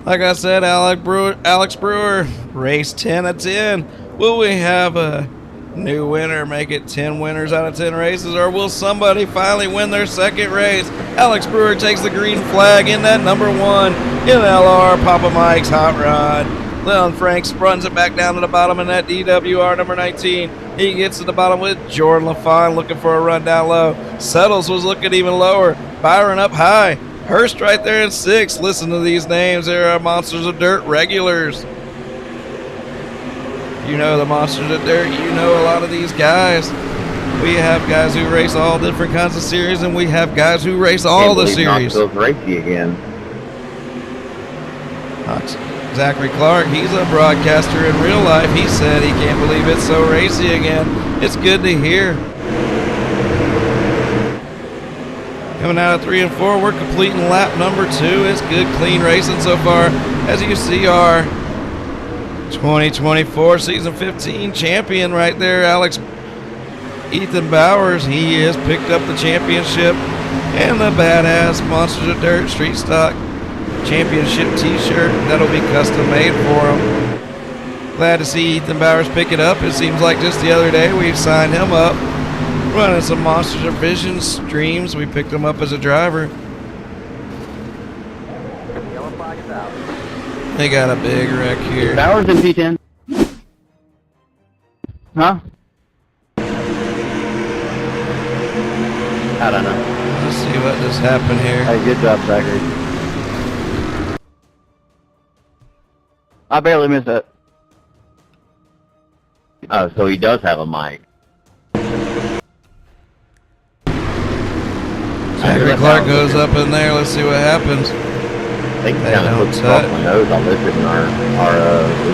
S1: Like I said, Alex Brewer, race 10 of 10. Will we have a new winner, make it 10 winners out of 10 races, or will somebody finally win their second race? Alex Brewer takes the green flag in that number 1 in LR Papa Mike's Hot Rod. Leon Franks runs it back down to the bottom in that DWR number 19. He gets to the bottom with Jordan LaFon looking for a run down low. Settles was looking even lower. Byron up high. Hurst right there in 6th. Listen to these names. There are Monsters of Dirt regulars. You know the Monsters of Dirt. You know a lot of these guys. We have guys who race all different kinds of series, and we have guys who race all the series.
S10: Knoxville's racy again.
S1: Zachary Clark, he's a broadcaster in real life. He said he can't believe it's so racy again. It's good to hear. Coming out of 3 and 4, we're completing lap number 2. It's good, clean racing so far. As you see, our 2024 season 15 champion right there, Ethan Bowers. He has picked up the championship and the badass Monsters of Dirt Street Stock Championship t-shirt that'll be custom made for him. Glad to see Ethan Bowers pick it up. It seems like just the other day we signed him up, running some MonsterVision streams. We picked him up as a driver. They got a big wreck here.
S4: Bowers in P10. Huh?
S10: I don't know.
S1: Let's see what just happened here.
S10: Hey, good job, Zachary.
S4: I barely missed that.
S10: Oh, so he does have a mic.
S1: Zachary Clark goes up in there. Let's see what happens.
S10: They kind of put off my nose on this and we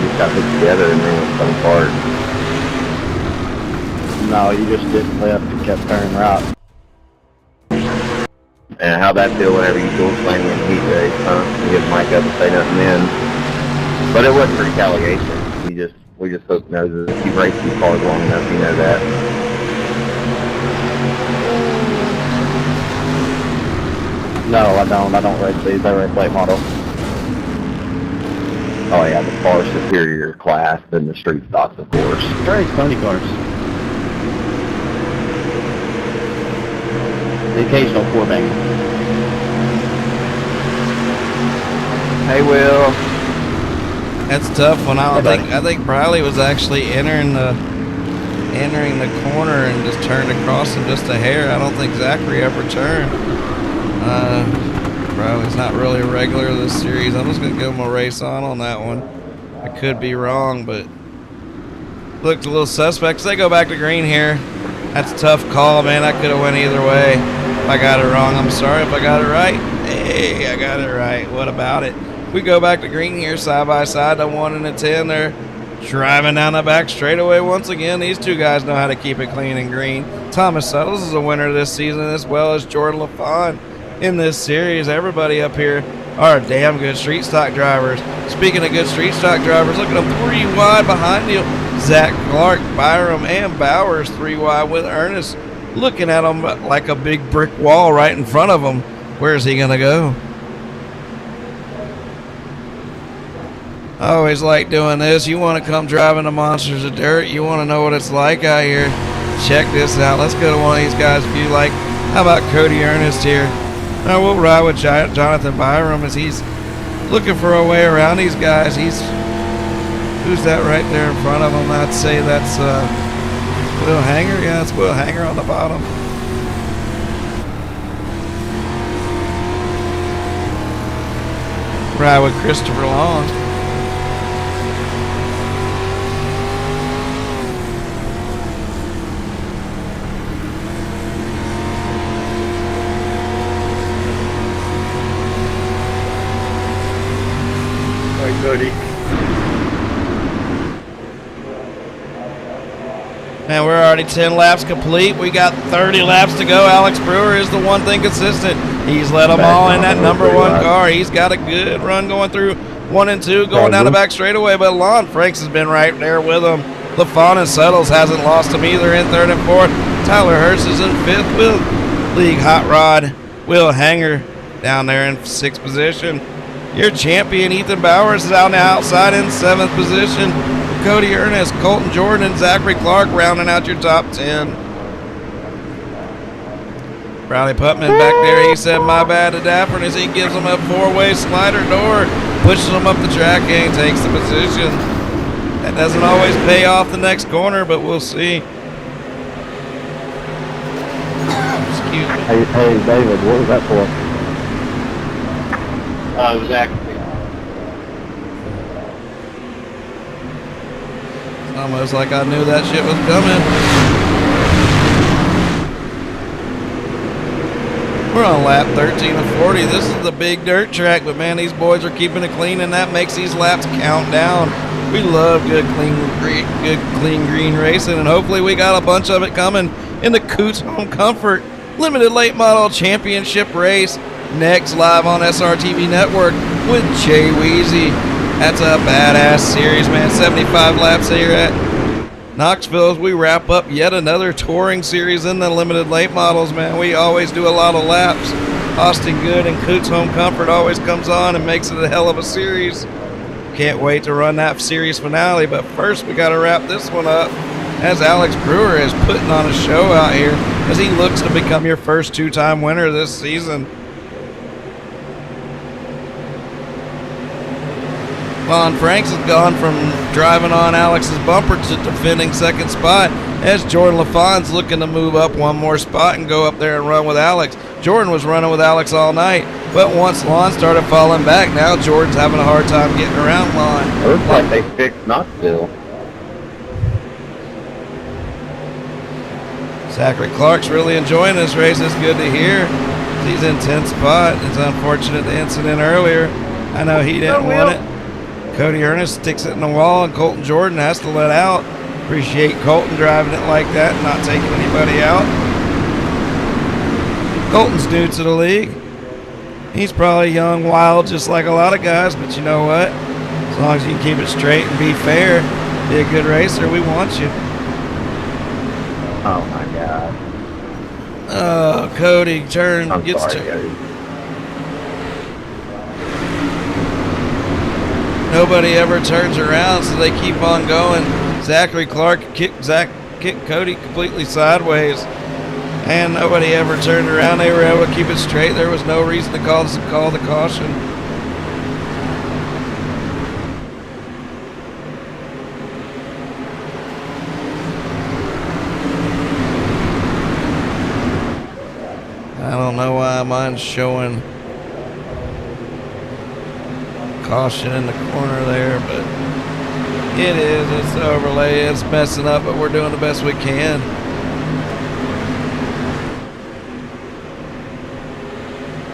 S10: just got put together and then it fell apart.
S4: No, you just didn't left and kept turning right.
S10: And how'd that feel whenever you dual slang in heat race, huh? You get the mic up and say nothing then. But it wasn't retaliation. We just hooked noses. If you've raced these cars long enough, you know that.
S4: No, I don't. I don't race these. I race late model.
S10: Oh yeah, the far superior class than the street stocks, of course.
S4: I race pony cars. The occasional 4-bang. Hey, Will.
S1: That's a tough one. I think Briley was actually entering the corner and just turned across him just a hair. I don't think Zachary ever turned. Briley's not really a regular of this series. I'm just gonna give him a race on that one. I could be wrong, but looked a little suspect. So they go back to green here. That's a tough call, man. I could have went either way. If I got it wrong, I'm sorry. If I got it right, hey, I got it right. What about it? We go back to green here, side by side, the 1 and the 10. They're driving down the back straightaway once again. These two guys know how to keep it clean and green. Thomas Settles is a winner this season, as well as Jordan LaFon in this series. Everybody up here are damn good street stock drivers. Speaking of good street stock drivers, look at them 3 wide behind you. Zach Clark, Byram, and Bowers 3 wide with Ernest looking at them like a big brick wall right in front of him. Where's he going to go? I always like doing this. You want to come driving the Monsters of Dirt, you want to know what it's like out here, check this out. Let's go to one of these guys if you like. How about Cody Ernest here? Now we'll ride with Jonathan Byram as he's looking for a way around these guys. Who's that right there in front of him? I'd say that's Will Hanger. Yeah, it's Will Hanger on the bottom. Ride with Christopher Long.
S4: Cody.
S1: And we're already 10 laps complete. We got 30 laps to go. Alex Brewer is the one thing consistent. He's led them all in that number 1 car. He's got a good run going through 1 and 2, going down the back straightaway. But Lon Franks has been right there with him. LaFon and Settles hasn't lost him either in 3rd and 4th. Tyler Hurst is in 5th with League Hot Rod. Will Hanger down there in 6th position. Your champion, Ethan Bowers, is out now outside in 7th position. Cody Ernest, Colton Jordan, and Zachary Clark rounding out your top 10. Riley Putman back there, he said, my bad to Dapper, as he gives him a 4-way slider door, pushes him up the track and takes the position. That doesn't always pay off the next corner, but we'll see. Excuse me.
S9: Hey, David, what was that for?
S10: It was actually
S1: It's almost like I knew that shit was coming. We're on lap 13 of 40. This is the big dirt track, but man, these boys are keeping it clean, and that makes these laps count down. We love good clean green racing, and hopefully we got a bunch of it coming in the Coots Home Comfort Limited Late Model Championship race next, live on SRTV Network with Jay Weezy. That's a badass series, man. 75 laps here at Knoxville as we wrap up yet another touring series in the limited late models, man. We always do a lot of laps. Austin Good and Coots Home Comfort always comes on and makes it a hell of a series. Can't wait to run that series finale, but first we got to wrap this one up as Alex Brewer is putting on a show out here as he looks to become your first 2-time winner this season. Lon Franks has gone from driving on Alex's bumper to defending second spot as Jordan LaFawn's looking to move up one more spot and go up there and run with Alex. Jordan was running with Alex all night, but once Lon started falling back, now Jordan's having a hard time getting around Lon.
S10: It looks like they fixed Knoxville.
S1: Zachary Clark's really enjoying this race. It's good to hear. He's in 10th spot. It's unfortunate the incident earlier. I know he didn't want it. Cody Ernest sticks it in the wall, and Colton Jordan has to let out. Appreciate Colton driving it like that and not taking anybody out. Colton's new to the league. He's probably young, wild, just like a lot of guys, but you know what? As long as you can keep it straight and be fair, be a good racer, we want you.
S10: Oh my God.
S1: Oh, Cody
S10: I'm
S1: sorry,
S10: Cody.
S1: Nobody ever turns around, so they keep on going. Zachary Clark kicked Cody completely sideways, and nobody ever turned around. They were able to keep it straight. There was no reason to call the caution. I don't know why mine's showing caution in the corner there, but it is. It's the overlay. It's messing up, but we're doing the best we can.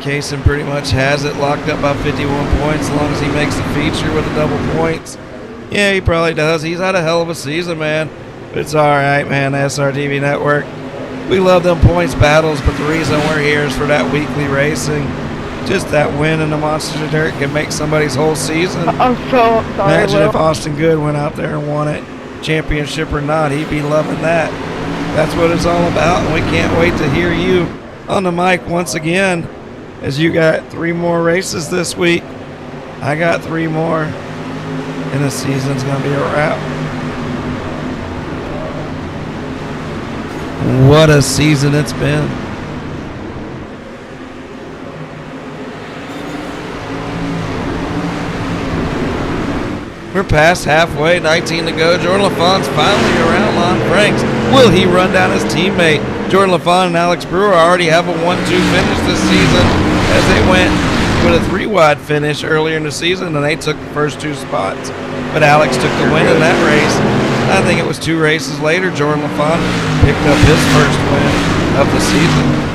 S1: Kaysen pretty much has it locked up by 51 points as long as he makes the feature with the double points. Yeah, he probably does. He's had a hell of a season, man. But it's all right, man. SRTV Network. We love them points battles, but the reason we're here is for that weekly racing. Just that win in the Monsters of Dirt can make somebody's whole season.
S4: I'm so sorry.
S1: Imagine if Austin Good went out there and won it, championship or not. He'd be loving that. That's what it's all about, and we can't wait to hear you on the mic once again, as you got 3 more races this week. I got 3 more, and the season's going to be a wrap. What a season it's been. We're past halfway, 19 to go. Jordan LaFawn's finally around Lon Franks. Will he run down his teammate? Jordan LaFawn and Alex Brewer already have a 1-2 finish this season as they went with a 3-wide finish earlier in the season, and they took the first 2 spots. But Alex took the win in that race. I think it was 2 races later, Jordan LaFawn picked up his first win of the season.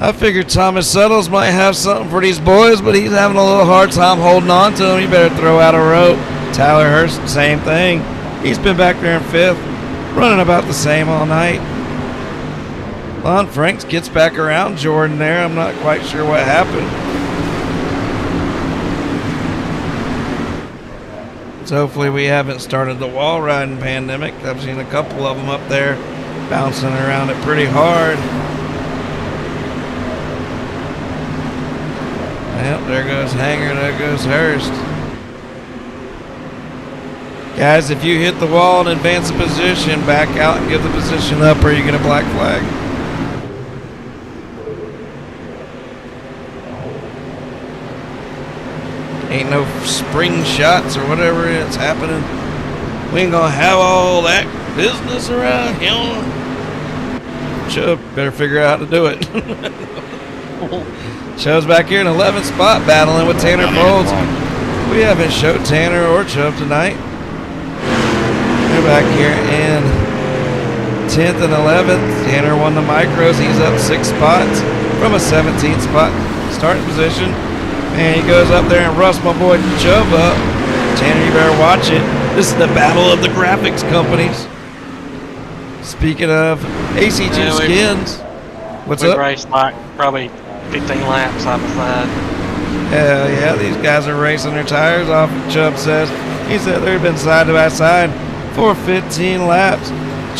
S1: I figured Thomas Settles might have something for these boys, but he's having a little hard time holding on to them. You better throw out a rope. Tyler Hurst, same thing. He's been back there in 5th, running about the same all night. Lon Franks gets back around Jordan there. I'm not quite sure what happened. So hopefully we haven't started the wall riding pandemic. I've seen a couple of them up there bouncing around it pretty hard. There goes Hanger, there goes Hurst. Guys, if you hit the wall and advance a position, back out and give the position up or you get a black flag. Ain't no spring shots or whatever it's happening. We ain't gonna have all that business around here. Chubb better figure out how to do it. Chubb's back here in 11th spot battling with Tanner Folds. We haven't showed Tanner or Chubb tonight. They're back here in 10th and 11th. Tanner won the micros. He's up 6 spots from a 17th spot starting position. And he goes up there and rusts my boy Chubb up. Tanner, you better watch it. This is the battle of the graphics companies. Speaking of ACG skins, what's up?
S2: We raced like probably 15 laps side by side.
S1: Hell yeah, these guys are racing their tires off, Chubb says. He said they've been side by side for 15 laps.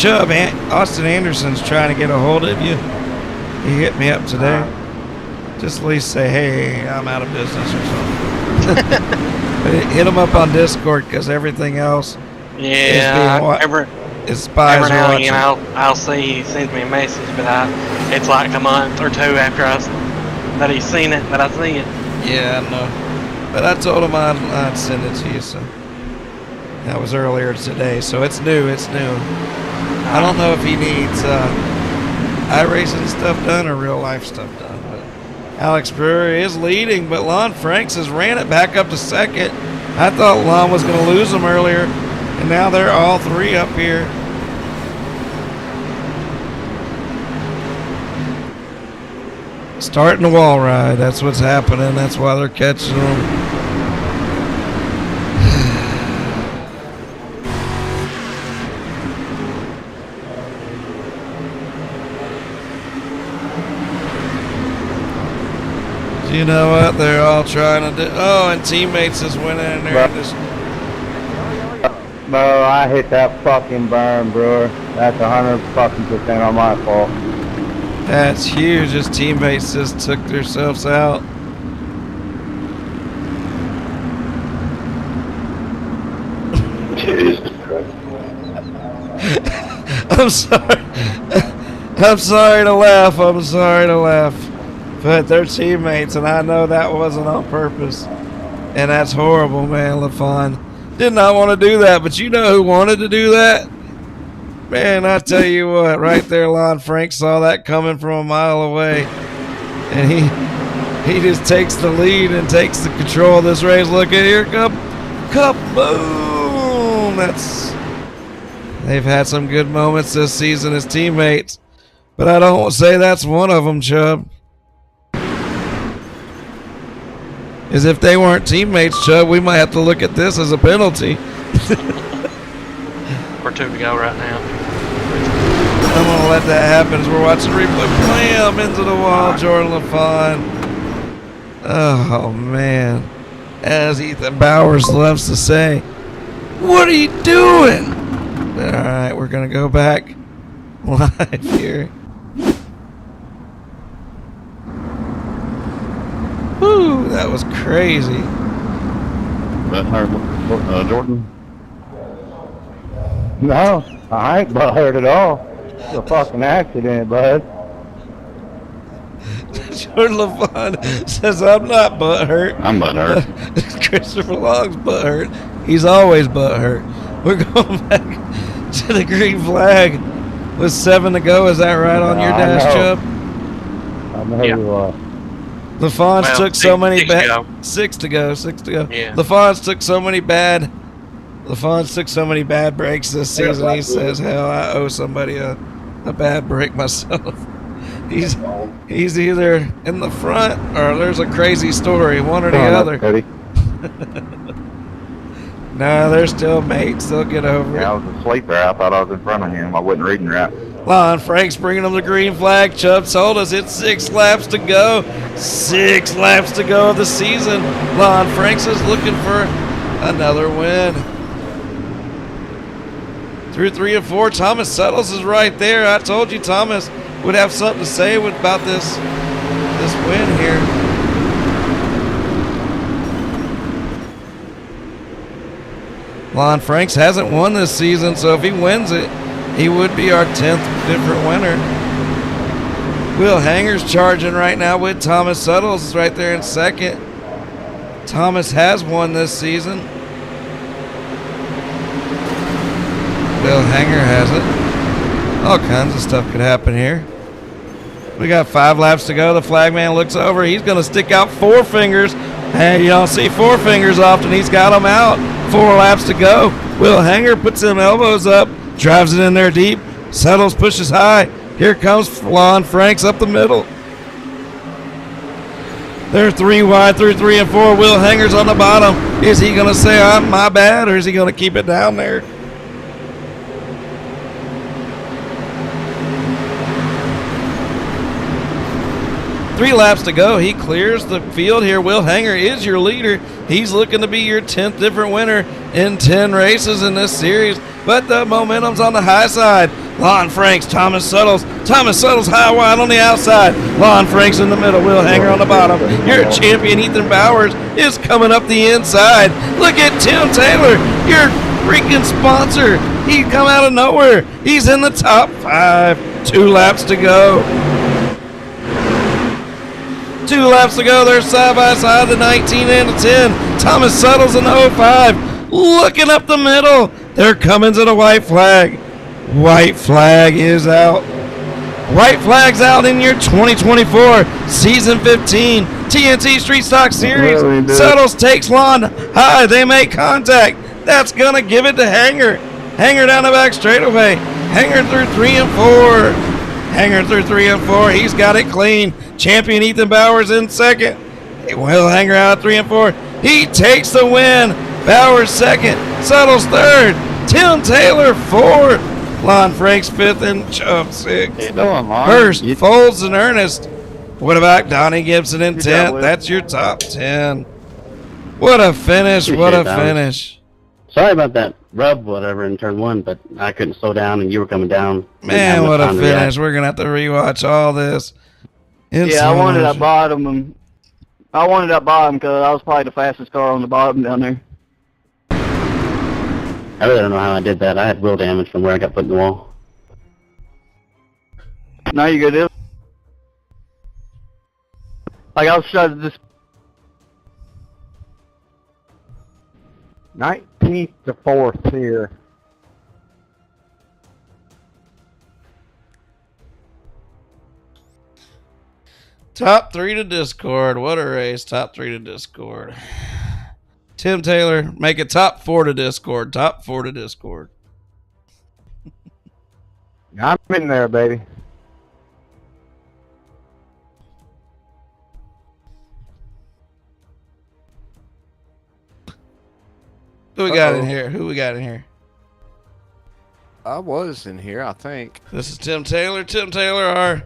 S1: Chubb, Austin Anderson's trying to get a hold of you. He hit me up today. Just at least say, hey, I'm out of business or something. Hit him up on Discord because everything else is spies
S2: every now and
S1: watching.
S2: again I'll see he sends me a message, but it's like a month or two after that he's seen it, but I see it.
S1: Yeah, I know. But I told him I'd send it to you, so that was earlier today. So it's new. I don't know if he needs iRacing stuff done or real life stuff done. But Alex Brewer is leading, but Lon Franks has ran it back up to second. I thought Lon was going to lose him earlier, and now they're all three up here. Starting the wall ride. That's what's happening. That's why they're catching them. You know what? They're all trying to do. Oh, and teammates just went in there and just.
S4: Bro, I hit that fucking burn, bro. That's 100% on my fault.
S1: That's huge. His teammates just took themselves out. I'm sorry. I'm sorry to laugh. I'm sorry to laugh. But they're teammates, and I know that wasn't on purpose. And that's horrible, man. LaFon did not want to do that, but you know who wanted to do that? Man, I tell you what, right there, Lon Frank saw that coming from a mile away. And he just takes the lead and takes the control of this race. Look at here, kaboom! They've had some good moments this season as teammates, but I don't say that's one of them, Chubb. As if they weren't teammates, Chubb, we might have to look at this as a penalty.
S2: Or two to go right now.
S1: I'm going to let that happen as we're watching replay. Blam! Into the wall, Jordan LaFon. Oh, man. As Ethan Bowers loves to say, what are you doing? All right, we're going to go back live here. Woo, that was crazy.
S3: Jordan?
S4: No, I ain't butthurt at all. It's a fucking accident, bud.
S1: Jordan LaFon says, I'm not butthurt.
S3: I'm butthurt.
S1: Christopher Long's butthurt. He's always butthurt. We're going back to the green flag with 7 to go. Is that right on your dash, Chubb?
S4: I know you are.
S1: LaFon's took so many bad.
S2: 6 to go.
S1: 6 to go.
S2: Yeah.
S1: LaFon's took so many bad breaks this season. He says, hell, I owe somebody a bad break myself. He's either in the front or there's a crazy story, one or the other. No, they're still mates. They'll get over it.
S10: I was asleep there. I thought I was in front of him. I wasn't reading right.
S1: Lon Frank's bringing them the green flag. Chubb told us it's 6 laps to go. 6 laps to go of the season. Lon Franks is looking for another win. Through 3 and 4, Thomas Settles is right there. I told you Thomas would have something to say about this win here. Lon Franks hasn't won this season, so if he wins it, he would be our 10th different winner. Will Hanger's charging right now with Thomas Suttles is right there in second. Thomas has won this season. Will Hanger hasn't. All kinds of stuff could happen here. We got 5 laps to go. The flagman looks over. He's going to stick out 4 fingers. Hey, you don't see 4 fingers often. He's got them out. 4 laps to go. Will Hanger puts them elbows up, drives it in there deep. Settles, pushes high. Here comes Lon Franks up the middle. They're 3 wide through 3 and 4. Will Hanger's on the bottom. Is he going to say, my bad, or is he going to keep it down there? Three laps to go. He clears the field here. Will Hanger is your leader. He's looking to be your 10th different winner in 10 races in this series. But the momentum's on the high side. Lon Franks, Thomas Suttles. Thomas Suttles high wide on the outside. Lon Franks in the middle. Will Hanger on the bottom. Your champion Ethan Bowers is coming up the inside. Look at Tim Taylor, your freaking sponsor. He come out of nowhere. He's in the top 5. 2 laps to go. 2 laps to go. They're side by side, the 19 and the 10. Thomas Suttles in the 05. Looking up the middle. They're coming to the white flag. White flag is out. White flag's out in your 2024 Season 15 TNT Street Stock Series. Suttles takes Lon high. They make contact. That's going to give it to Hanger. Hanger down the back straightaway. Hanger through 3 and 4. Hanger through 3 and 4. He's got it clean. Champion Ethan Bowers in second. Will Hanger out 3 and 4. He takes the win. Bowers second. Suttles third. Tim Taylor fourth. Lon Franks fifth and Chubb sixth. First, Folds and Ernest. What about Donnie Gibson in 10th? That's your top 10. What a finish. What a finish.
S11: Sorry about that rub, whatever, in turn 1, but I couldn't slow down and you were coming down.
S1: Man, what a finish. We're going to have to rewatch all this.
S4: Yeah, I wanted that bottom. I wanted that bottom because I was probably the fastest car on the bottom down there.
S11: I really don't know how I did that. I had wheel damage from where I got put in the wall.
S4: Now you good. Like I was trying to just
S9: 19th to 4th here.
S1: Top 3 to Discord. What a race. Top 3 to Discord. Tim Taylor, make it top 4 to Discord. Top 4 to Discord.
S9: I'm in there, baby.
S1: Who we got in here? Who we got in here?
S12: I was in here, I think.
S1: This is Tim Taylor. Tim Taylor,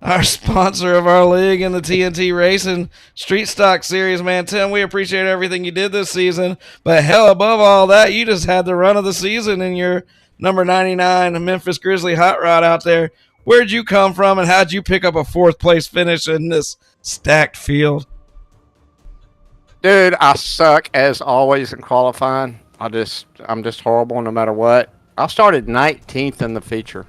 S1: our sponsor of our league in the TNT Racing Street Stock Series, man. Tim, we appreciate everything you did this season. But hell, above all that, you just had the run of the season in your number 99 Memphis Grizzly Hot Rod out there. Where'd you come from, and how'd you pick up a 4th place finish in this stacked field?
S12: Dude, I suck as always in qualifying. I'm just horrible no matter what. I started 19th in the feature.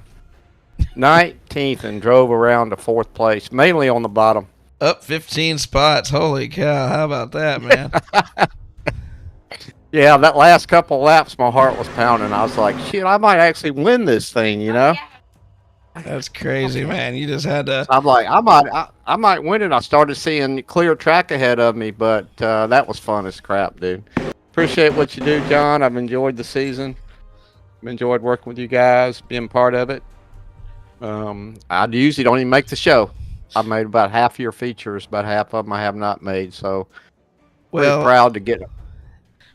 S12: 19th and drove around to 4th place, mainly on the bottom.
S1: Up 15 spots. Holy cow. How about that, man?
S12: Yeah, that last couple laps, my heart was pounding. I was like, shit, I might actually win this thing, you know?
S1: That's crazy, man. You just had to...
S12: I'm like, I might win it. I started seeing clear track ahead of me, but that was fun as crap, dude. Appreciate what you do, John. I've enjoyed the season. I've enjoyed working with you guys, being part of it. I usually don't even make the show. I've made about half of your features, about half of them I have not made, so really proud to get them.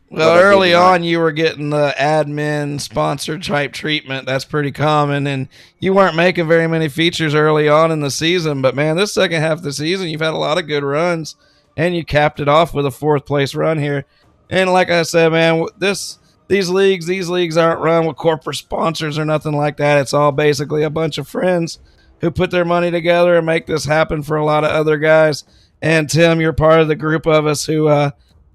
S1: Well, early on, you were getting the admin sponsor type treatment. That's pretty common, and you weren't making very many features early on in the season. But, man, this second half of the season, you've had a lot of good runs, and you capped it off with a 4th place run here. And like I said, man, these leagues aren't run with corporate sponsors or nothing like that. It's all basically a bunch of friends who put their money together and make this happen for a lot of other guys. And, Tim, you're part of the group of us who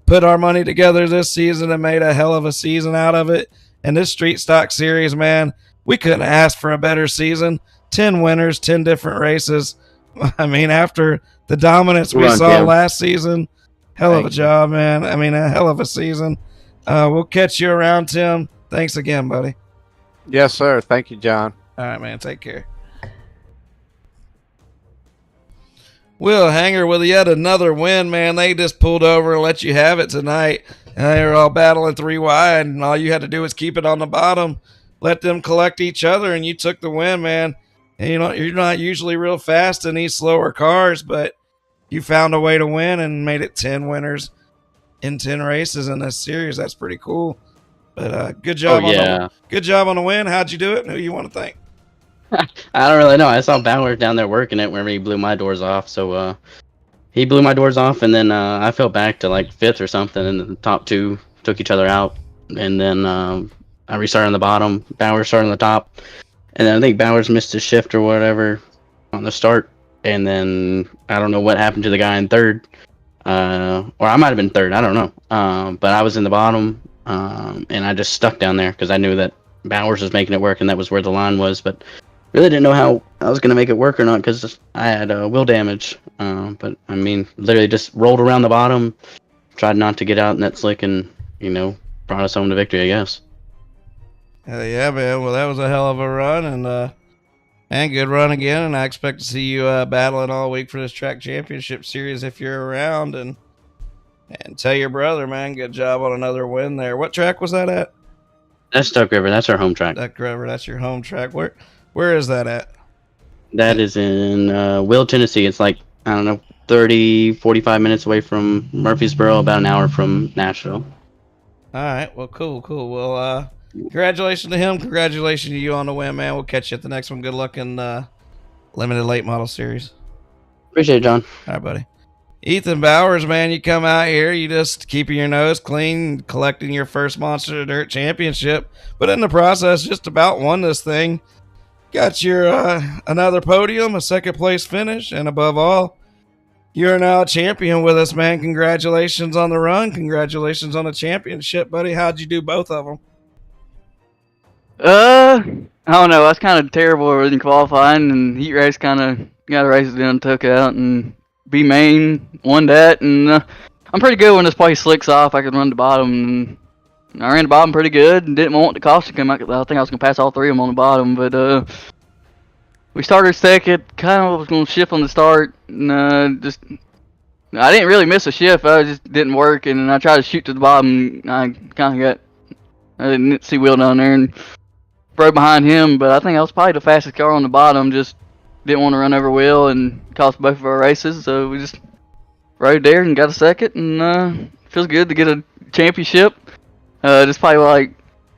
S1: put our money together this season and made a hell of a season out of it. And this Street Stock Series, man, we couldn't ask for a better season. 10 winners, 10 different races. I mean, after the dominance we saw last season, hell of a job, man. I mean, a hell of a season. We'll catch you around, Tim. Thanks again, buddy.
S12: Yes, sir. Thank you, John.
S1: All right, man. Take care. Will Hanger with yet another win, man. They just pulled over and let you have it tonight. And they were all battling 3 wide, and all you had to do was keep it on the bottom, let them collect each other, and you took the win, man. And you're not usually real fast in these slower cars, but you found a way to win and made it 10 winners in 10 races in this series. That's pretty cool. But good job good job on the win. How'd you do it? And who you want to thank?
S11: I don't really know. I saw Bauer down there working it whenever he blew my doors off. So he blew my doors off, and then I fell back to like 5th or something, and the top 2 took each other out. And then I restarted on the bottom. Bauer started on the top. And then I think Bowers missed his shift or whatever on the start. And then I don't know what happened to the guy in 3rd. Or I might have been 3rd. I don't know. But I was in the bottom, and I just stuck down there because I knew that Bowers was making it work, and that was where the line was. But really didn't know how I was going to make it work or not because I had wheel damage. But, I mean, literally just rolled around the bottom, tried not to get out in that slick, and, brought us home to victory, I guess.
S1: Hell yeah, man. Well, that was a hell of a run, and good run again. And I expect to see you battling all week for this track championship series if you're around. And tell your brother, man, good job on another win there. What track was that at?
S11: That's Duck River. That's our home track.
S1: Duck River. That's your home track. Where is that at?
S11: That is in Will, Tennessee. It's like, I don't know, 30, 45 minutes away from Murfreesboro, about an hour from Nashville.
S1: All right. Well, cool. Well, congratulations to him. Congratulations to you on the win, man. We'll catch you at the next one. Good luck in Limited Late Model Series.
S11: Appreciate it, John.
S1: All right, buddy. Ethan Bowers, man, you come out here, you just keeping your nose clean, collecting your first Monster Dirt Championship, but in the process, just about won this thing. Got your another podium, a 2nd place finish, and above all, you're now a champion with us, man. Congratulations on the run. Congratulations on the championship, buddy. How'd you do both of them?
S13: I don't know. I was kind of terrible in qualifying, and heat race kind of got a race done, took out, and B main won that. And I'm pretty good when this place slicks off. I can run the bottom, and I ran the bottom pretty good, and didn't want the caution to come out. I think I was gonna pass all 3 of them on the bottom, but we started 2nd. Kind of was gonna shift on the start, and I didn't really miss a shift. I just didn't work, and I tried to shoot to the bottom. I didn't see Will down there and rode behind him, but I think I was probably the fastest car on the bottom. Just didn't want to run over Will and cost both of our races, so we just rode there and got a 2nd, and feels good to get a championship. Just probably like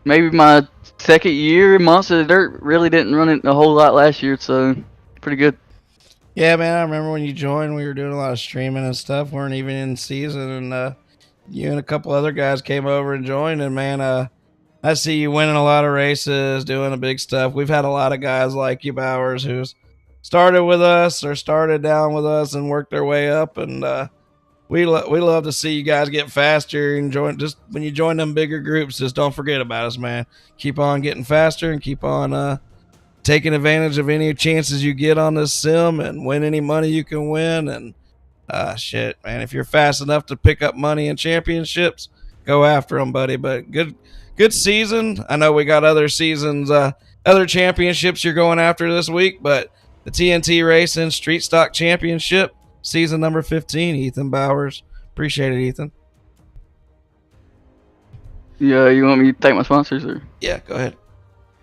S13: maybe my 2nd year. Monster Dirt really didn't run it a whole lot last year, so pretty good.
S1: Yeah, man, I remember when you joined, we were doing a lot of streaming and stuff. Weren't even in season, and you and a couple other guys came over and joined, and man, I see you winning a lot of races, doing the big stuff. We've had a lot of guys like you, Bowers, who's started with us or started down with us and worked their way up, and we love to see you guys get faster and join. Just when you join them bigger groups, just don't forget about us, man. Keep on getting faster and keep on taking advantage of any chances you get on this sim and win any money you can win. And shit, man, if you're fast enough to pick up money in championships, go after them, buddy. But good season. I know we got other seasons, other championships you're going after this week, but the TNT Racing Street Stock Championship, season number 15, Ethan Bowers. Appreciate it, Ethan.
S13: Yeah, you want me to thank my sponsors? Or?
S1: Yeah, go ahead.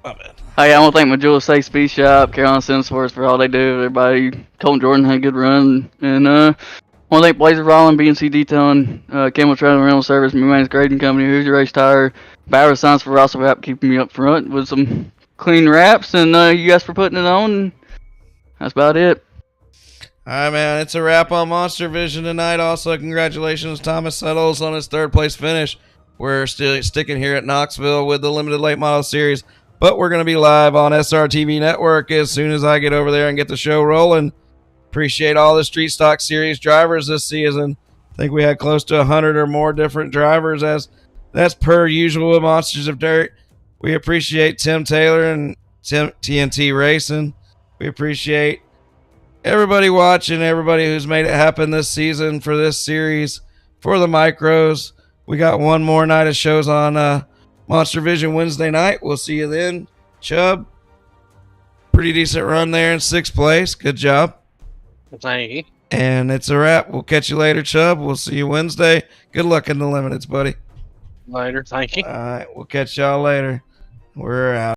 S1: My bad.
S13: Hey, I want to thank my Jewel Safe Speed Shop, Carolina Sensors for all they do. Everybody, Colton Jordan had a good run. And want to thank Blazer Rollin, BNC Detailing, Camel Trailer Rental Service, Man's Grading Company, Who's Your Race Tire, Bowers Science for also Wrap, keeping me up front with some clean wraps. And you guys for putting it on. That's about it.
S1: All right, man. It's a wrap on MonsterVision tonight. Also, congratulations to Thomas Settles on his 3rd place finish. We're still sticking here at Knoxville with the Limited Late Model Series, but we're going to be live on SRTV Network as soon as I get over there and get the show rolling. Appreciate all the Street Stock Series drivers this season. I think we had close to 100 or more different drivers, as that's per usual with Monsters of Dirt. We appreciate Tim Taylor and TNT Racing. We appreciate everybody watching, everybody who's made it happen this season for this series, for the micros. We got one more night of shows on MonsterVision Wednesday night. We'll see you then. Chubb, pretty decent run there in 6th place. Good job.
S2: Thank you.
S1: And it's a wrap. We'll catch you later, Chubb. We'll see you Wednesday. Good luck in the Limiteds, buddy.
S2: Later. Thank you.
S1: All right. We'll catch y'all later. We're out.